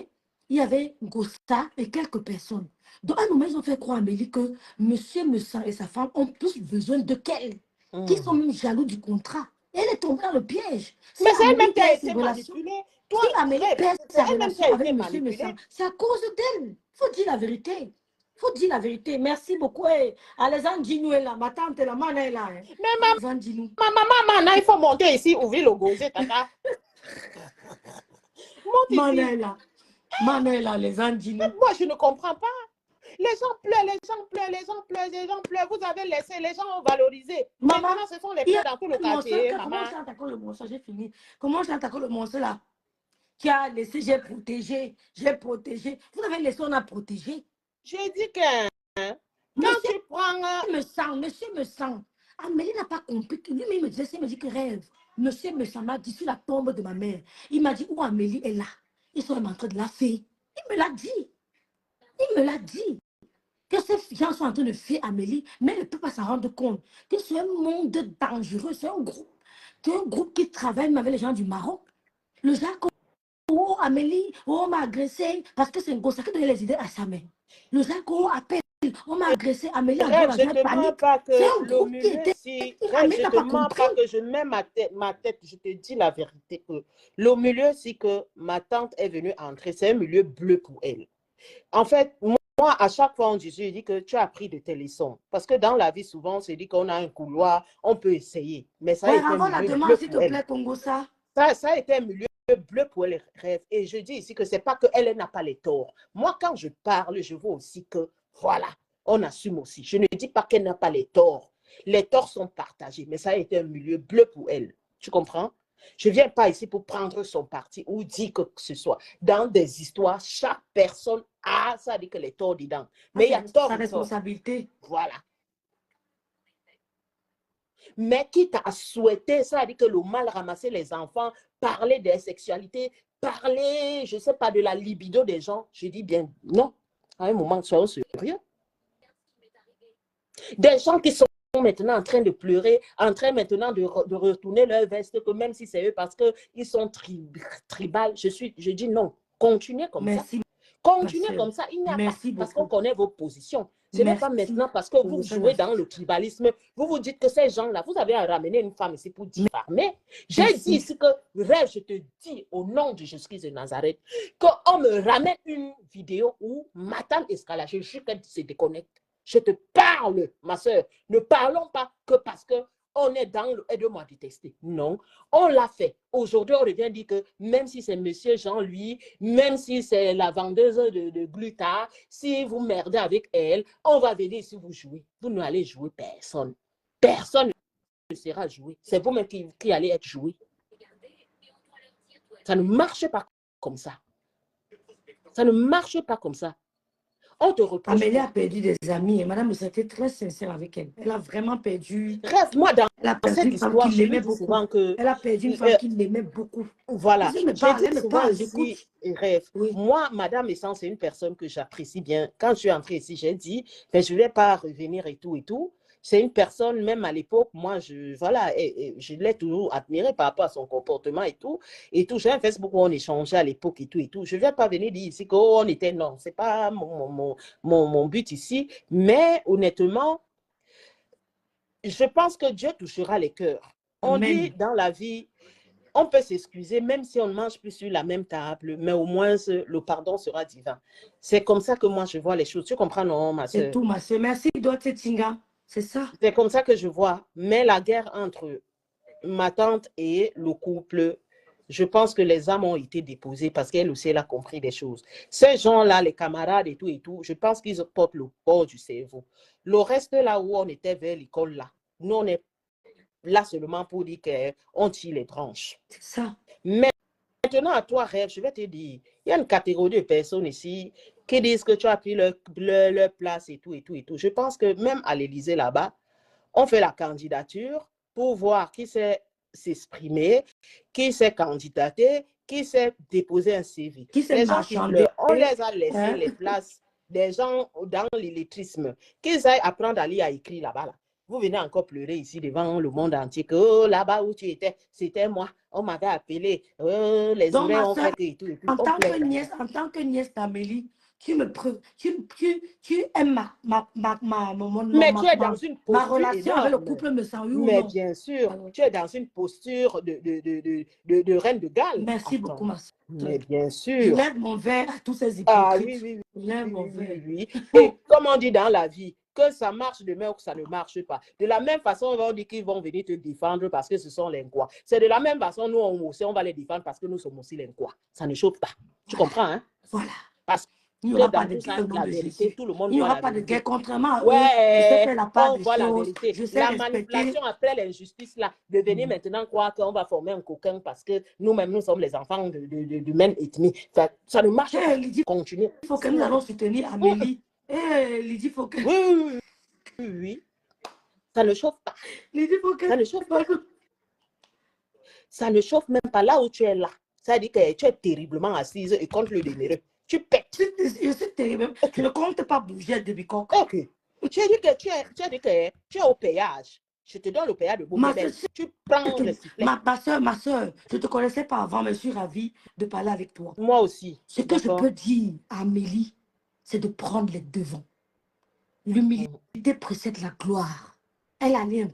il y avait Ngossa et quelques personnes. Donc, à un moment, ils ont fait croire à Amélie que monsieur Messan et sa femme ont plus besoin de qu'elle, qui sont même jaloux du contrat. Et elle est tombée dans le piège. Mais c'est elle-même qui a été manipulée. Si Amélie perd sa relation avec monsieur Messan, c'est à cause d'elle. Il faut dire la vérité. Il faut dire la vérité. Merci beaucoup. Alexandre Ginou est là. Ma tante est là. Mana est là. Mais maman, il faut monter ici, ouvrir le gosier, tata. Mana est là. Mana est là, Alexandre Ginou. Moi, je ne comprends pas. Les gens pleurent. Vous avez laissé, les gens ont valorisé. Maman, maintenant, ce sont les pleurs dans tout le quartier, maman. Comment j'ai attaqué le monstre? J'ai fini. Comment j'ai attaqué le monstre là? Qui a laissé, j'ai protégé. Vous avez laissé, on a protégé. Je dis que quand tu prends... Monsieur me sent. Amélie n'a pas compris. Lui, il me dit que rêve. Monsieur me sent m'a dit sur la tombe de ma mère. Il m'a dit où Amélie est là. Ils sont en train de la faire. Il me l'a dit. Que ces gens sont en train de faire Amélie, mais elle ne peut pas s'en rendre compte. Que c'est un monde dangereux. C'est un groupe qui travaille avec les gens du Maroc. Le Jacques, oh Amélie, oh, on m'a agressé. Parce que c'est un gosse qui donne les idées à sa mère. Le Jacques, oh, appelle. On m'a agressé, Amélie a je ne te mens pas que le milieu, si je te mens pas que je mets ma tête, je te dis la vérité que le milieu, si que ma tante est venue entrer, c'est un milieu bleu pour elle. En fait, moi, à chaque fois, je dis que tu as appris de tes leçons. Parce que dans la vie, souvent, on se dit qu'on a un couloir, on peut essayer. Mais ça a été un milieu bleu pour elle. Ça a été un milieu bleu pour les rêves. Et je dis ici que c'est pas qu'elle n'a pas les torts. Moi, quand je parle, je vois aussi que, voilà, on assume aussi. Je ne dis pas qu'elle n'a pas les torts. Les torts sont partagés, mais ça a été un milieu bleu pour elle. Tu comprends? Je ne viens pas ici pour prendre son parti ou dire que ce soit. Dans des histoires, chaque personne a, ça dit que les torts dedans. Mais il y a tort. Sa responsabilité. Voilà. Mais qui t'a souhaité, ça dit que le mal ramasser les enfants, parler des sexualités, parler, je ne sais pas, de la libido des gens. Je dis bien non. À un moment, soyons sérieux. Des gens qui sont maintenant en train de pleurer, en train maintenant de retourner leur veste, que même si c'est eux parce qu'ils sont tribal, je dis non. Continuez comme ça. Continuez comme ça. Il n'y a pas, merci parce qu'on beaucoup. connaît vos positions. Ce n'est pas Merci maintenant parce que pour vous cette jouez dans le tribalisme. Vous vous dites que ces gens-là, vous avez ramené une femme ici pour diffamer. J'ai dit ici que, Rêve, je te dis au nom de Jésus-Christ de Nazareth, qu'on me ramène une vidéo où Matane Escala, je jure qu'elle se déconnecte. Je te parle, ma soeur. Ne parlons pas que parce que on est dans le aide-moi détester. Non, on l'a fait. Aujourd'hui, on revient dire que même si c'est monsieur Jean-Louis, même si c'est la vendeuse de gluta, si vous merdez avec elle, on va venir ici vous jouer. Vous n'allez jouer personne. Personne ne sera joué. C'est vous-même qui allez être joué. Ça ne marche pas comme ça. Ça ne marche pas comme ça. On te reproche. Amélie a perdu des amis et madame était très sincère avec elle. Elle a vraiment perdu. Rêve, moi, dans elle a perdu cette une femme histoire, qui l'aimait beaucoup. Elle a perdu une femme qui l'aimait beaucoup. Voilà. J'ai dit souvent aussi, Rêve. Oui. Moi, Madame Essence, c'est une personne que j'apprécie bien. Quand je suis entrée ici, j'ai dit, ben, je ne vais pas revenir et tout et tout. C'est une personne, même à l'époque, moi, je l'ai toujours admirée par rapport à son comportement et tout. Et tout, j'ai un Facebook où on échangeait à l'époque et tout et tout. Je ne vais pas venir dire ici qu'on était, non, ce n'est pas mon but ici. Mais honnêtement, je pense que Dieu touchera les cœurs. On dit dans la vie, on peut s'excuser même si on ne mange plus sur la même table, mais au moins le pardon sera divin. C'est comme ça que moi je vois les choses. Tu comprends, non, ma soeur? C'est tout, ma soeur. Merci, Tinga. C'est ça. C'est comme ça que je vois. Mais la guerre entre ma tante et le couple, je pense que les âmes ont été déposées parce qu'elle aussi, elle a compris des choses. Ces gens-là, les camarades et tout, je pense qu'ils portent le bord du cerveau. Le reste, là où on était vers l'école, là, nous, on est là seulement pour dire qu'on tire les tranches. C'est ça. Mais maintenant, à toi, Rêve, je vais te dire, il y a une catégorie de personnes ici qui disent que tu as pris leur place et tout, et tout, et tout. Je pense que même à l'Élysée, là-bas, on fait la candidature pour voir qui sait s'exprimer, qui sait candidater, qui sait déposer un CV. Qui sait les gens qui pleurent, on les a laissé les places des gens dans l'illettrisme, qu'ils aillent apprendre à lire, à écrire là-bas. Là. Vous venez encore pleurer ici devant le monde entier que oh, là-bas où tu étais, c'était moi. On m'avait appelé. Les oreilles ont fait et tout. Et tout. En tant que nièce d'Amélie, tu aimes mais tu es dans une posture relation énorme. avec le couple me sent oui ou mais non? Bien sûr, tu es dans une posture de reine de Galles. Merci beaucoup, ma soeur. Mais bien sûr. Je lève mon verre à tous ces hypocrites. Ah oui. Oui. Et comme on dit dans la vie, que ça marche demain ou que ça ne marche pas. De la même façon, on va dire qu'ils vont venir te défendre parce que ce sont les Nkwa. C'est de la même façon, nous, on va les défendre parce que nous sommes aussi les Nkwa. Ça ne chauffe pas. Tu comprends, hein? Voilà. Parce il n'y aura pas dans de guerre, la vérité, tout le monde il n'y voit aura la pas de vérité. guerre, contrairement à eux. Ouais, Je sais faire la part on des voit la choses. vérité. Je sais La respecter. manipulation après l'injustice, là, de venir maintenant croire qu'on va former un coquin parce que nous-mêmes, nous sommes les enfants de même ethnie. Ça ne marche pas. Continue. Il faut que nous allons soutenir Amélie. Lydie, il faut que... Oui. Ça ne chauffe pas. Lydie, il faut que... Ça ne chauffe pas. Ça ne chauffe même pas là où tu es là. Ça veut dire que tu es terriblement assise et contre le dénéreux. Tu pètes. Je suis terrible. Je ne compte pas bouger de Bicoque. Ok. Tu as dit que tu es au péage. Je te donne le péage de Boubébel. Tu prends le sifflet. Ma soeur, je ne te connaissais pas avant, mais je suis ravie de parler avec toi. Moi aussi. Ce que je peux dire à Amélie, c'est de prendre les devants. L'humilité précède la gloire. Elle allait un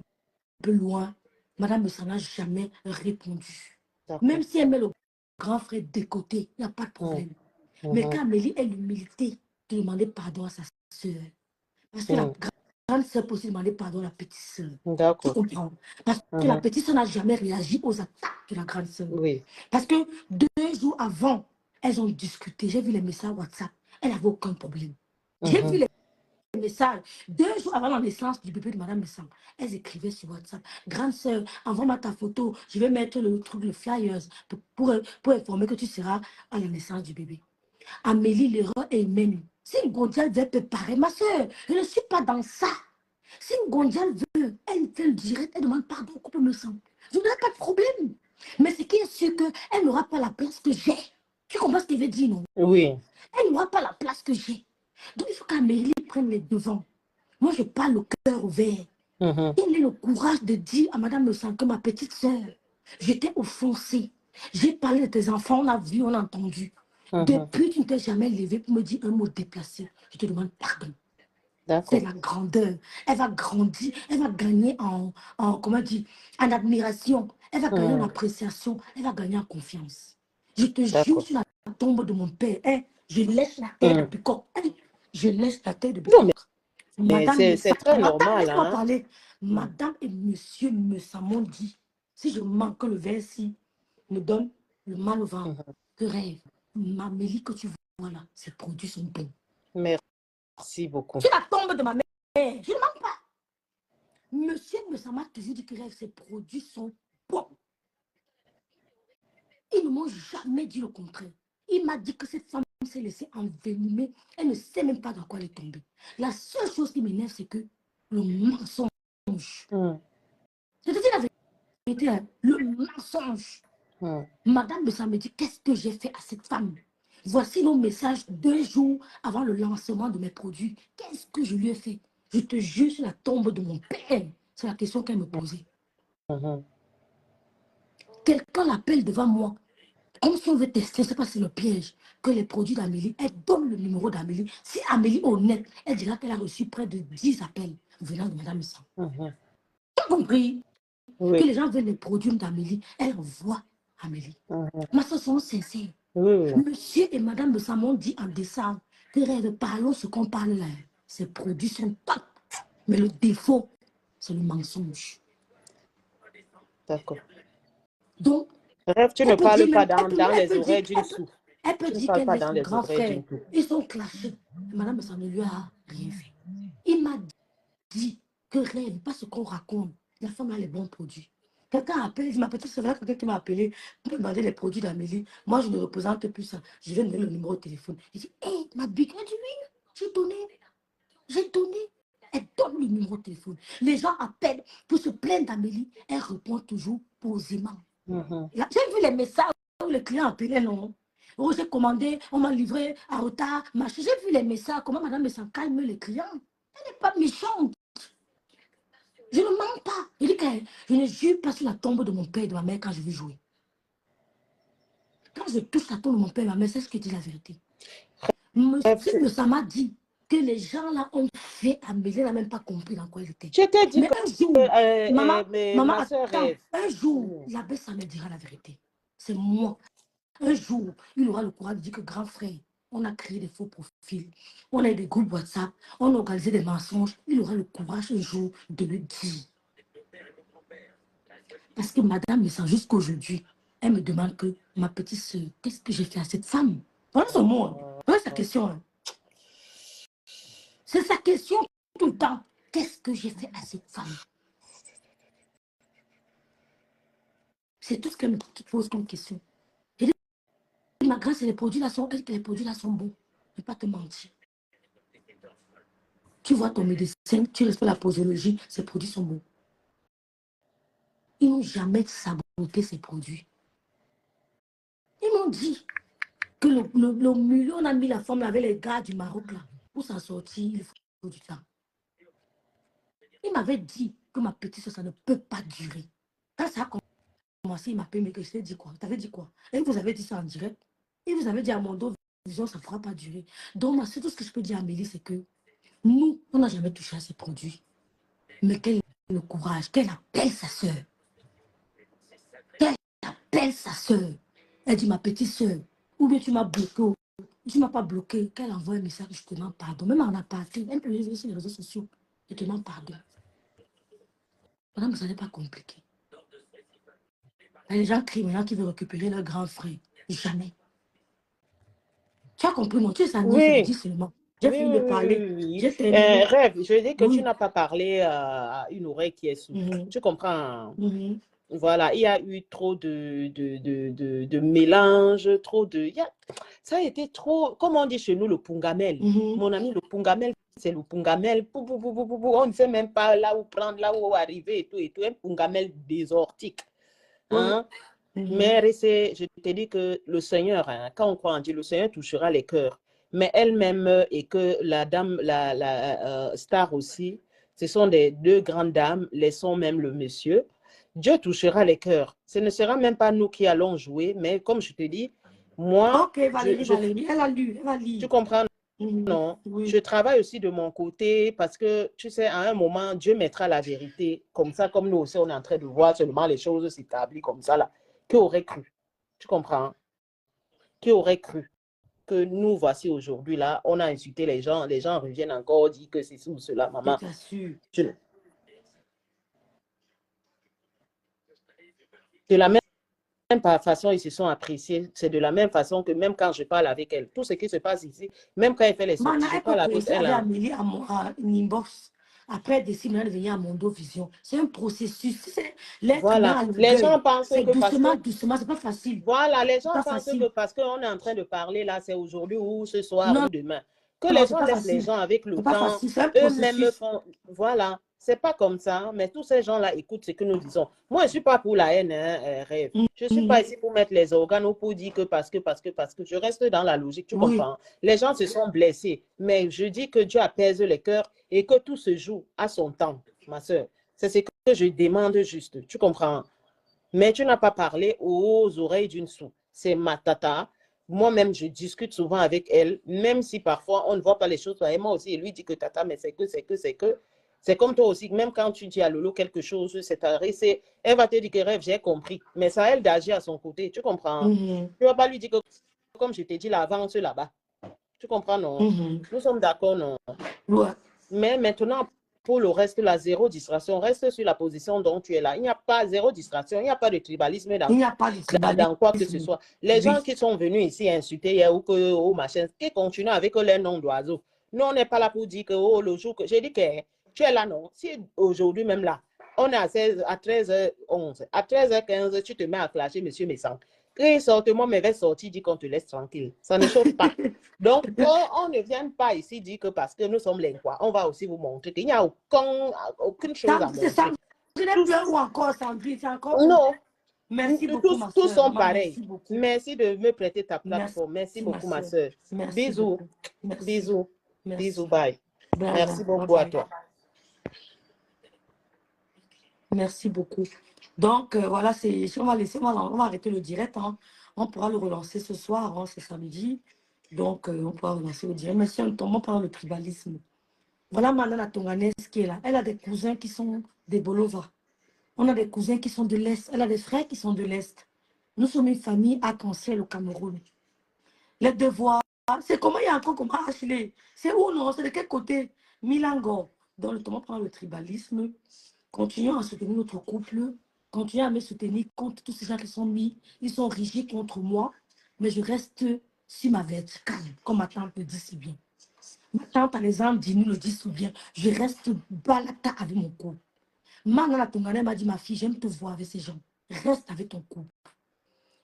peu loin. Madame ne s'en a jamais répondu. Même si elle met le grand frère de côté, il n'y a pas de problème. Mais quand Amélie a l'humilité de demander pardon à sa soeur, parce que la grande soeur peut aussi demander pardon à la petite soeur. Tu comprends? Parce que la petite soeur n'a jamais réagi aux attaques de la grande soeur. Oui. Parce que 2 jours avant, elles ont discuté. J'ai vu les messages WhatsApp. Elle n'avait aucun problème. J'ai vu les messages. 2 jours avant la naissance du bébé de Madame Messang, elles écrivaient sur WhatsApp. Grande soeur, envoie-moi ta photo. Je vais mettre le truc, le flyers, pour informer que tu seras à la naissance du bébé. Amélie, l'erreur est humaine. Si une Gondiale veut préparer, ma soeur, je ne suis pas dans ça. Si une Gondiale veut, elle fait le direct, elle demande pardon au couple Messang. Je n'aurai pas de problème. Mais ce qui est sûr qu'elle n'aura pas la place que j'ai. Tu comprends ce qu'elle veut dire, non? Oui. Elle n'aura pas la place que j'ai. Donc, il faut qu'Amélie prenne les devants. Moi, je parle le cœur ouvert. Elle ait le courage de dire à Madame Messang que ma petite soeur, j'étais offensée. J'ai parlé de tes enfants, on a vu, on a entendu. Depuis, tu ne t'es jamais levé pour me dire un mot déplacé. Je te demande pardon. C'est la grandeur. Elle va grandir, elle va gagner comment dire, en admiration. Elle va gagner en appréciation. Elle va gagner en confiance. Je te jure sur la tombe de mon père. Hein, je laisse la terre de Pécoc. Hein, je laisse la terre de Pécoc. Madame, c'est très normal. Laisse-moi parler. Madame et monsieur me m'ont dit, si je manque le verre-ci, me donne le mal au ventre. Que rêve. Ma Mélie que tu vois là, ces produits sont bons. Merci beaucoup. Sur la tombe de ma mère, je ne manque pas. Monsieur m'a toujours dit que ces produits sont bons. Ils ne m'ont jamais dit le contraire. Il m'a dit que cette femme s'est laissée envenimer. Elle ne sait même pas dans quoi elle est tombée. La seule chose qui m'énerve, c'est que le mensonge. Je te dis la vérité, hein, le mensonge. Madame Bessa me dit, qu'est-ce que j'ai fait à cette femme? Voici nos messages 2 jours avant le lancement de mes produits. Qu'est-ce que je lui ai fait? Je te jure sur la tombe de mon père. C'est la question qu'elle me posait. Quelqu'un l'appelle devant moi. Comme si on veut tester, je ne sais pas si c'est le piège, que les produits d'Amélie, elle donne le numéro d'Amélie. Si Amélie est honnête, elle dira qu'elle a reçu près de 10 appels venant de Madame Messa. Tu as compris? Que les gens veulent les produits d'Amélie, elle envoie Amélie. Ma soeur, sont sincères. Monsieur et Madame Messa m'ont dit en décembre que parlons ce qu'on parle là. Ces produits sont top. Mais le défaut, c'est le mensonge. D'accord. Donc, Rêve, tu ne parles pas dans les oreilles d'une soupe. Elle peut dire qu'elle est son grand frère. Ils sont clashés. Madame Messa ne lui a rien fait. Il m'a dit que rêve, pas ce qu'on raconte. La femme a les bons produits. Quelqu'un appelle, ma petite soeur, quelqu'un qui m'a appelé pour me demander les produits d'Amélie. Moi, je ne représente plus ça. Je vais donner le numéro de téléphone. Il dit, hé, ma bique, elle dit oui, j'ai donné. Elle donne le numéro de téléphone. Les gens appellent pour se plaindre d'Amélie. Elle répond toujours posément. J'ai vu les messages où les clients appelaient, non. Oh, j'ai commandé, on m'a livré à retard. J'ai vu les messages, comment Madame Messa calme les clients. Elle n'est pas méchante. Je ne mens pas. Je dis que je ne jure pas sur la tombe de mon père et de ma mère quand je veux jouer. Quand je touche la tombe de mon père et de ma mère, c'est ce qui dit la vérité. Monsieur Messa m'a dit que les gens là ont fait Amélie, n'a même pas compris dans quoi elle était. Je t'ai dit mais un jour, maman, attends, un jour, l'abbé ça me dira la vérité. C'est moi. Un jour, il aura le courage de dire que grand frère, on a créé des faux profils, on a des groupes WhatsApp, on a organisé des mensonges. Il aura le courage un jour de le dire. Parce que madame, jusqu'aujourd'hui, elle me demande que ma petite soeur, qu'est-ce que j'ai fait à cette femme? Voilà son mot. Voilà sa question. Hein. C'est sa question tout le temps. Qu'est-ce que j'ai fait à cette femme? C'est tout ce qu'elle me pose comme question. Et ma grâce, les produits là sont bons. Je ne vais pas te mentir. Tu vois ton médecin, tu respectes la posologie, ces produits sont bons. Ils n'ont jamais saboté ces produits. Ils m'ont dit que le milieu, on a mis la femme avec les gars du Maroc là. Pour s'en sortir, il faut du temps. Il m'avait dit que ma petite soeur, ça ne peut pas durer. Quand ça a commencé, il m'a appelé, mais que je t'ai dit quoi? Tu avais dit quoi? Et vous avez dit ça en direct. Et vous avez dit à mon dos, vision, ça ne pourra pas durer. Donc, c'est tout ce que je peux dire à Amélie, c'est que nous, on n'a jamais touché à ces produits. Mais quel est le courage? Qu'elle appelle sa soeur. Qu'elle appelle sa soeur. Elle dit, ma petite soeur, ou bien tu m'as bloqué, tu ne m'as pas bloqué, qu'elle envoie un message, je te demande pardon. Même en aparté, elle peut vivre sur les réseaux sociaux, je te demande pardon. Madame, ça n'est pas compliqué. Il y a des gens criminels qui veulent récupérer leur grand frère. Jamais. Tu as compris, mon Dieu, ça oui. dit seulement. J'ai fini de parler. Oui. Rêve, je veux dire que tu n'as pas parlé à une oreille qui est sourde. Tu comprends? Voilà, il y a eu trop de mélange, trop de... Ça a été trop, comme on dit chez nous, le pungamel. Mon ami, le pungamel, c'est le pungamel. On ne sait même pas là où prendre, là où arriver et tout. Un pungamel désortique. Hein? Mais je te dis que le Seigneur, hein, quand on croit en Dieu, le Seigneur touchera les cœurs. Mais elle-même et que la dame, la star aussi, ce sont des 2 grandes dames, laissons même le monsieur. Dieu touchera les cœurs. Ce ne sera même pas nous qui allons jouer, mais comme je te dis, Moi, Ok, Valérie, Valérie, elle a lu, elle a lu. tu comprends, Mhm. non? Oui. Je travaille aussi de mon côté parce que, tu sais, à un moment, Dieu mettra la vérité. Comme ça, comme nous aussi, on est en train de voir seulement les choses s'établir comme ça, là. Qui aurait cru? Tu comprends? Qui aurait cru que nous voici aujourd'hui, là, on a insulté les gens reviennent encore dire que c'est ou cela, Je maman. t'assure. De la même façon, ils se sont appréciés. C'est de la même façon que même quand je parle avec elle, tout ce qui se passe ici, même quand elle fait les sorties, je Elle peut parle avec commencer elle. avec Amélie à une inbox. Après, décider de venir à Mondo Vision. C'est un processus. L'être humain Voilà. a Les l'orgueil. gens pensent C'est que parce que doucement, doucement. C'est pas facile. voilà, les C'est gens pas pensent facile. que parce qu'on est en train de parler là, c'est aujourd'hui ou ce soir Non, ou demain. Que non, les c'est gens pas laissent les facile. gens avec le C'est pas temps, facile. C'est un eux-mêmes processus. font. Voilà, c'est pas comme ça. Mais tous ces gens-là écoutent ce que nous disons. Moi, je ne suis pas pour la haine, hein, rêve. Je ne suis pas ici pour mettre les organes ou pour dire que parce que je reste dans la logique, tu Oui. comprends? Les gens se sont blessés. Mais je dis que Dieu apaise les cœurs et que tout se joue à son temps, ma soeur. C'est ce que je demande juste. Tu comprends? Mais tu n'as pas parlé aux oreilles d'une sourde. C'est ma tata. Moi-même, je discute souvent avec elle, même si parfois on ne voit pas les choses. Et moi aussi, elle lui dit que tata, mais c'est que. C'est comme toi aussi, même quand tu dis à Lolo quelque chose, c'est arrêté, elle va te dire que rêve, j'ai compris. Mais c'est à elle d'agir à son côté, tu comprends? Tu ne vas pas lui dire que, comme je t'ai dit, là, avance là-bas. Tu comprends, non? Nous sommes d'accord, non? Ouais. Mais maintenant, pour le reste, la zéro distraction, reste sur la position dont tu es là. Il n'y a pas zéro distraction, il n'y a pas de tribalisme Il n'y a pas de tribalisme. dans quoi que ce soit. Les gens qui sont venus ici insulter hier ou que au machin, qui continuent avec les noms d'oiseaux. Nous, on n'est pas là pour dire que oh, le jour que j'ai dit que tu es là, non. Si aujourd'hui même là, on est à 13h11, à 13h15, tu te mets à clasher Monsieur Messan. Et sorte-moi mes vestes sorties, dit qu'on te laisse tranquille. Ça ne chauffe pas. Donc, on ne vient pas ici dire que parce que nous sommes les quoi, on va aussi vous montrer qu'il n'y a aucune chose à montrer. C'est ça. Je n'ai plus ou encore Sandrine, c'est encore. Non. Merci beaucoup, ma soeur. Tous sont pareils. Merci beaucoup. Merci de me prêter ta plateforme. Merci beaucoup, ma soeur. Bisous. Bisous. Bisous. Bye. Merci beaucoup à toi. Merci beaucoup. Donc, voilà, on va arrêter le direct. Hein. On pourra le relancer ce soir, hein, c'est samedi. Donc, on pourra relancer le direct. Mais si on tombe par le tribalisme. Voilà Malala Tonganaise qui est là. Elle a des cousins qui sont des Bolova. On a des cousins qui sont de l'Est. Elle a des frères qui sont de l'Est. Nous sommes une famille arc-en-ciel au Cameroun. Les devoirs, c'est comment il y a encore comment Ashley. C'est où non? C'est de quel côté? Milango. Donc, notamment prendre le tribalisme. Continuons à soutenir notre couple. Continuons à me soutenir contre tous ces gens qui sont mis. Ils sont rigides contre moi. Mais je reste sur ma verticale, comme ma tante le dit si bien. Ma tante, par exemple, nous le dit si bien. Je reste balata avec mon couple. Manana Tongane m'a dit, ma fille, j'aime te voir avec ces gens. Reste avec ton couple.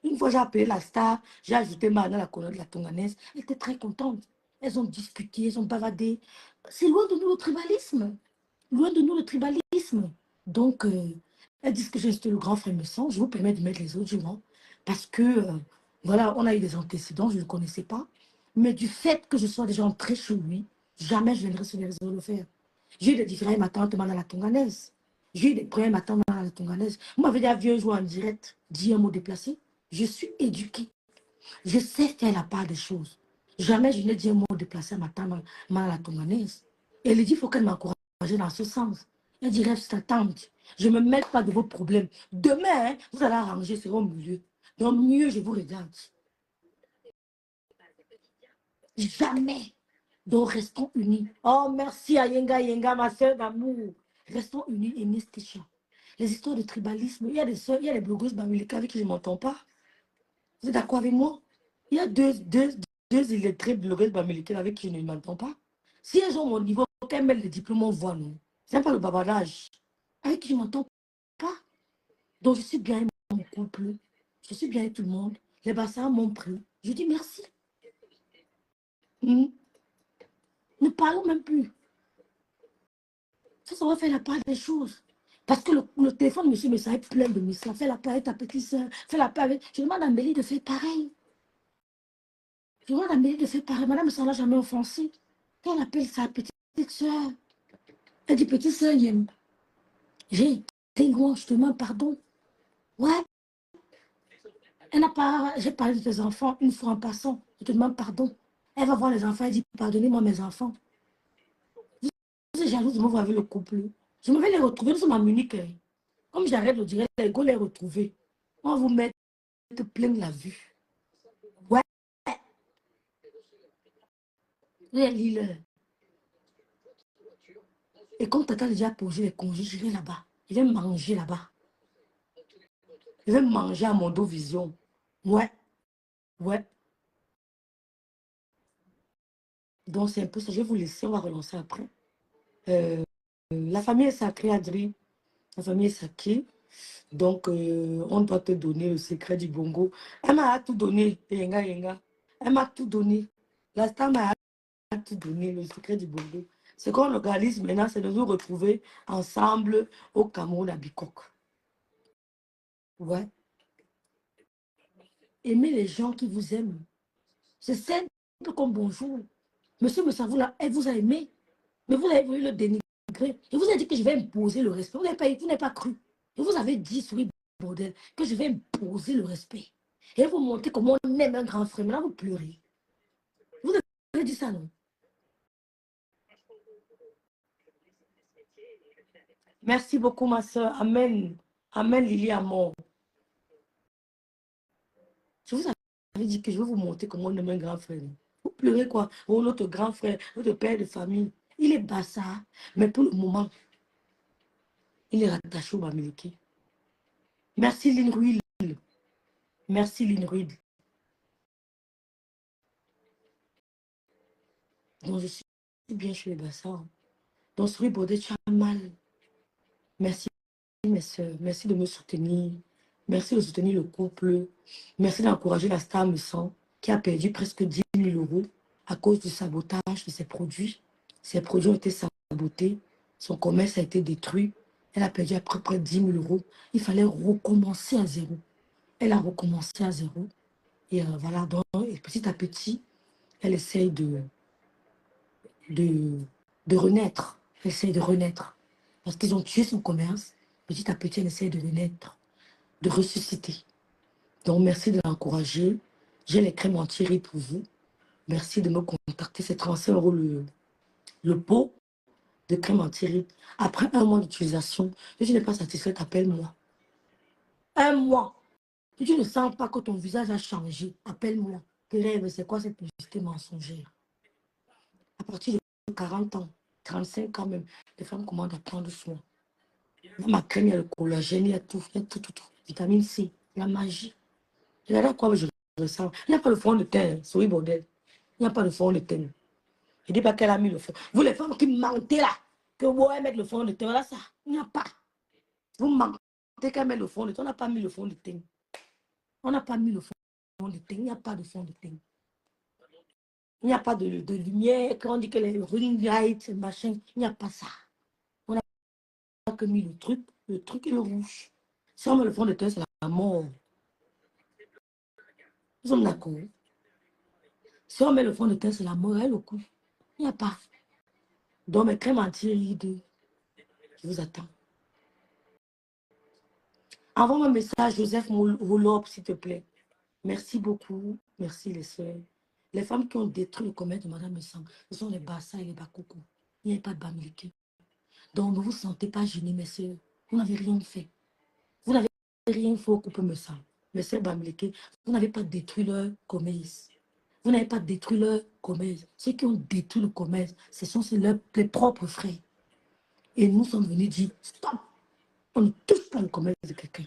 Une fois, j'ai appelé la star, j'ai ajouté Mana, la colonne de la Tonganaise. Elle était très contente. Elles ont discuté, elles ont bavardé. C'est loin de nous le tribalisme. Loin de nous le tribalisme. Donc, elles disent que j'ai resté le grand frère me sent. Je vous permets de mettre les autres jours. Parce que, voilà, on a eu des antécédents, je ne le connaissais pas. Mais du fait que je sois déjà entrée chez lui, jamais je viendrai sur les réseaux le faire. J'ai eu des différents matins de la Tonganaise. J'ai eu des premiers matins de la Tonganaise. Moi, j'avais dit à vieux joueur en direct, dis un mot déplacé. Je suis éduquée. Je sais faire la part des choses. Jamais je n'ai dit un mot déplacé à ma tante, la Tonganaise. Et elle dit, il faut qu'elle m'encourage dans ce sens. Elle dit, rêve ta tante. Je ne me mêle pas de vos problèmes. Demain, hein, vous allez arranger, c'est au milieu. Donc, mieux, je vous regarde. Jamais. Donc, restons unis. Oh, merci à Yenga Yenga, ma soeur d'amour. Restons unis et Mistisha. Les histoires de tribalisme, il y a des soeurs, il y a des blogueuses bamilika avec qui je ne m'entends pas. Vous êtes d'accord avec moi? Il y a deux illettrés blogueuses bamilika avec qui je ne m'entends pas. Si elles ont mon niveau, qu'elles mettent le diplôme, on voit, non? C'est pas le babadage. Avec qui je ne m'entends pas. Donc, je suis bien avec mon couple. Je suis bien avec tout le monde. Les bassins m'ont pris. Je dis merci. Ne parlons même plus. Ça va faire la part des choses. Parce que le téléphone, monsieur, mais ça est plein de messages. Fais la part avec ta petite soeur. Fais la part avec. Je demande à Amélie de faire pareil. Je demande à Amélie de faire pareil. Madame, ça ne l'a jamais offensé. Quand elle appelle sa petite soeur, elle dit petite soeur, j'ai été gros, je te demande pardon. Ouais. Elle n'a pas, j'ai parlé de tes enfants une fois en passant. Je te demande pardon. Elle va voir les enfants, elle dit, pardonnez-moi mes enfants. Je suis jalouse de me voir avec le couple. Je me vais les retrouver, nous sommes à Munich. Comme j'arrête de dire, les go les retrouver. On va vous mettre plein de la vue. Ouais. Lille. Et comme Tata a déjà posé les congés, je vais là-bas. Je vais manger là-bas. Je vais manger à Mondo Vision. Ouais. Ouais. Donc c'est un peu ça. Je vais vous laisser, on va relancer après. La famille est sacrée, Adri. La famille est sacrée. Donc, on doit te donner le secret du bongo. Elle m'a tout donné. Yenga, yenga. Elle m'a tout donné. La star m'a tout donné, le secret du bongo. Ce qu'on organise maintenant, c'est de nous retrouver ensemble au Cameroun à Bikok. Ouais. Aimez les gens qui vous aiment. C'est simple comme bonjour. Monsieur Moussavou, là, elle vous a aimé. Mais vous avez voulu le dénigrer. Je vous ai dit que je vais imposer le respect. Vous n'avez pas cru. Je vous avais dit, souris bordel, que je vais imposer le respect. Et vous montrer comment on aime un grand frère. Maintenant, vous pleurez. Vous avez dit ça, non? Merci beaucoup, ma soeur. Amen. Amen, Lily Amor. Je vous avais dit que je vais vous montrer comment on aime un grand frère. Vous pleurez quoi? Oh, notre grand frère, notre père de famille. Il est bassa, mais pour le moment, il est rattaché au Bamileke. Merci, Lynn Ruil. Merci, Lynn Ruil. Donc, je suis bien chez les bassins. Donc, souris Baudet, tu as mal. Merci, mes soeurs. Merci de me soutenir. Merci de soutenir le couple. Merci d'encourager la star me sent qui a perdu presque 10 000 € à cause du sabotage de ses produits. Ses produits ont été sabotés. Son commerce a été détruit. Elle a perdu à peu près 10 000 €. Il fallait recommencer à zéro. Elle a recommencé à zéro. Et voilà, donc, et petit à petit, elle essaye de renaître. Elle essaie de renaître. Parce qu'ils ont tué son commerce. Petit à petit, elle essaie de renaître, de ressusciter. Donc, merci de l'encourager. J'ai les crèmes anti-rides pour vous. Merci de me contacter. C'est 35 € le pot de crème anti-rides. Après un mois d'utilisation, si tu n'es pas satisfait, appelle-moi. Un mois. Si tu ne sens pas que ton visage a changé, appelle-moi. Rêve, c'est quoi cette publicité mensongère? À partir de 40 ans, 35 ans même, les femmes commandent à prendre soin. Dans ma crème, il y a le collagène, il y a tout, tout. Vitamine C, la magie. Regardez à quoi je ressemble. Il n'y a pas de fond de teint, souris bordel. Il n'y a pas de fond de teint. Je ne dis pas qu'elle a mis le fond. Vous les femmes qui mentez là, que vous allez mettre le fond de teint, voilà ça. Il n'y a pas. Vous mentez qu'elle met le fond de teint. On n'a pas mis le fond de teint. On n'a pas mis le fond de teint. Il n'y a pas de fond de teint. Il n'y a pas de lumière. Quand on dit que les ring lights, machin, il n'y a pas ça. On n'a pas que mis le truc est le rouge. Si on met le fond de teint, c'est la mort. Nous sommes d'accord. Si on met le fond de teint, c'est la mort et le coup. Il n'y a pas. Donc, mes crèmes anti-rides, je vous attends. Envoie-moi un message, Joseph Roulop, s'il te plaît. Merci beaucoup. Merci, les soeurs. Les femmes qui ont détruit le commerce de Madame Messang, ce sont les Bassa et les Bakoko. Il n'y a pas de Bamileke. Donc, ne vous sentez pas gênés, mes soeurs. Vous n'avez rien fait. Vous n'avez rien fait au couple Messang. Mes soeurs Bamileke, vous n'avez pas détruit leur commerce. Vous n'avez pas détruit leur commerce. Ceux qui ont détruit le commerce, ce sont les propres frères. Et nous sommes venus dire, stop, on ne touche pas le commerce de quelqu'un.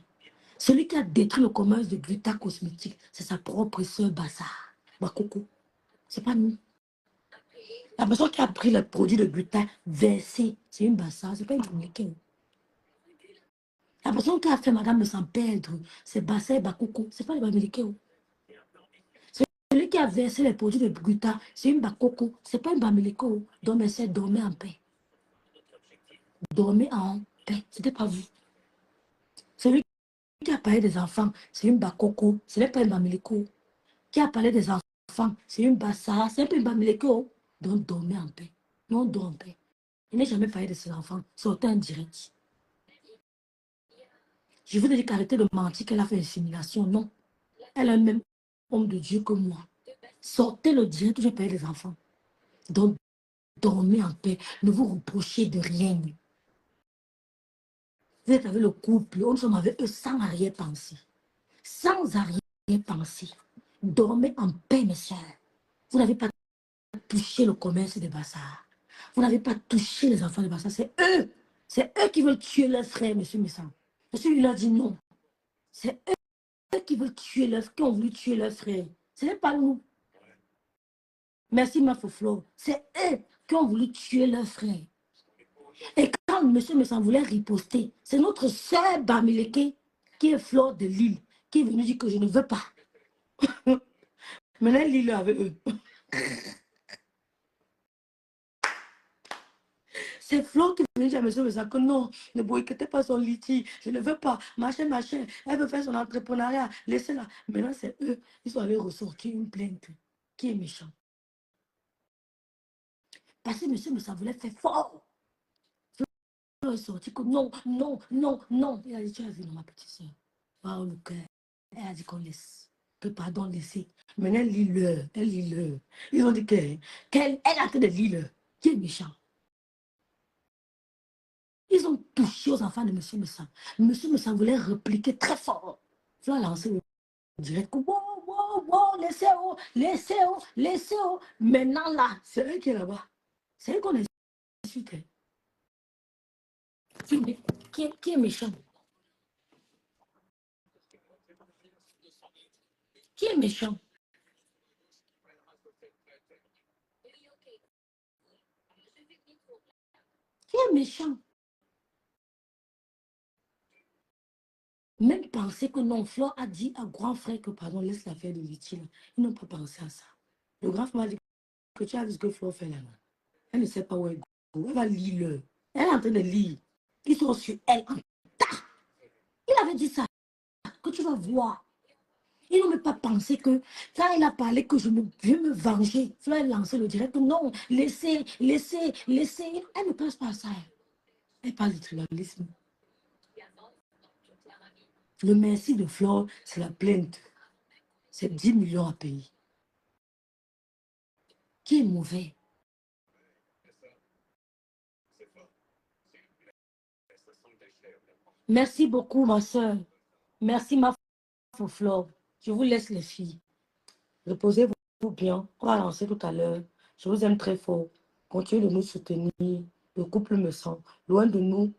Celui qui a détruit le commerce de Gluta Cosmétique, c'est sa propre soeur Bassar. Bakoko. C'est pas nous. La personne qui a pris le produit de Gluta versé, c'est une Bassar, c'est pas une américaine. La personne qui a fait Madame de s'en perdre, c'est Bassar et Bakoko, c'est pas les américains. Celui qui a versé les produits de Gluta, c'est une Bakoko, c'est pas une Bamileko. Donc, mais c'est dormir en paix. Dormez en paix, c'était pas vous. Celui qui a parlé des enfants, c'est une Bakoko, ce n'est pas une Bamileko. Qui a parlé des enfants, c'est une Bassa, c'est un peu une Bamileko. Donc, dormez en paix. Non, dors en paix. Il n'a jamais parlé de ses enfants, sortez en direct. Je vous ai dit qu'arrêtez de mentir qu'elle a fait une simulation, non. Elle a le même homme de Dieu que moi. Sortez le direct, je paye les enfants. Donc, dormez en paix. Ne vous reprochez de rien. Vous êtes avec le couple, nous sommes avec eux sans arrière-pensée. Sans arrière-pensée. Dormez en paix, mes soeurs. Vous n'avez pas touché le commerce des bassards. Vous n'avez pas touché les enfants des bassards. C'est eux. C'est eux qui veulent tuer leurs frères, monsieur Messan. Monsieur, il a dit non. C'est eux qui veulent tuer leurs, qui ont voulu tuer leurs frères. Ce n'est pas nous. Merci, ma Foflo. C'est eux qui ont voulu tuer leurs frères. Et quand monsieur Messan voulait riposter, c'est notre sœur Bamileke, qui est Flore de Lille, qui est venue dire que je ne veux pas. Maintenant, Lille avec eux. C'est Flore qui est venue dire à monsieur Messan que non, ne boycottez pas son litige, je ne veux pas, machin. Elle veut faire son entrepreneuriat, laissez-la. Maintenant, c'est eux, ils sont allés ressortir une plainte. Qui est méchant? Parce que monsieur Messan voulait faire fort. Flore est sorti que non. Il a dit, tu as vu, non, ma petite soeur. Waouh, le cœur. Elle a dit qu'on laisse. Que pardon, laisser. Maintenant, elle lit-le. Ils ont dit qu'elle est en train de lire. Qui est méchant? Ils ont touché aux enfants de monsieur Messan. Monsieur Messan voulait répliquer très fort. Il a lancé le direct. Wow, laissez. Maintenant, là, c'est eux qui est là-bas. C'est eux qu'on est suite. Qui est méchant? Qui est méchant? Qui est méchant? Même penser que non, Flore a dit à grand frère que pardon, laisse la faire de litige. Ils n'ont pas pensé à ça. Le grand frère m'a dit que tu as vu ce que Flore fait là. Elle ne sait pas où elle go. Elle va lire. Elle est en train de lire. Ils sont sur elle en tas. Il avait dit ça, que tu vas voir. Ils n'ont même pas pensé que quand il a parlé que je vais me venger, Flore a lancé le direct. Non, laissez. Elle ne pense pas à ça. Elle parle du tribalisme. Le merci de Flore, c'est la plainte. C'est 10 millions à payer. Qui est mauvais? Merci beaucoup, ma soeur. Merci, ma Flore. Je vous laisse les filles. Reposez-vous bien. On va lancer tout à l'heure. Je vous aime très fort. Continuez de nous soutenir. Le couple me sent loin de nous.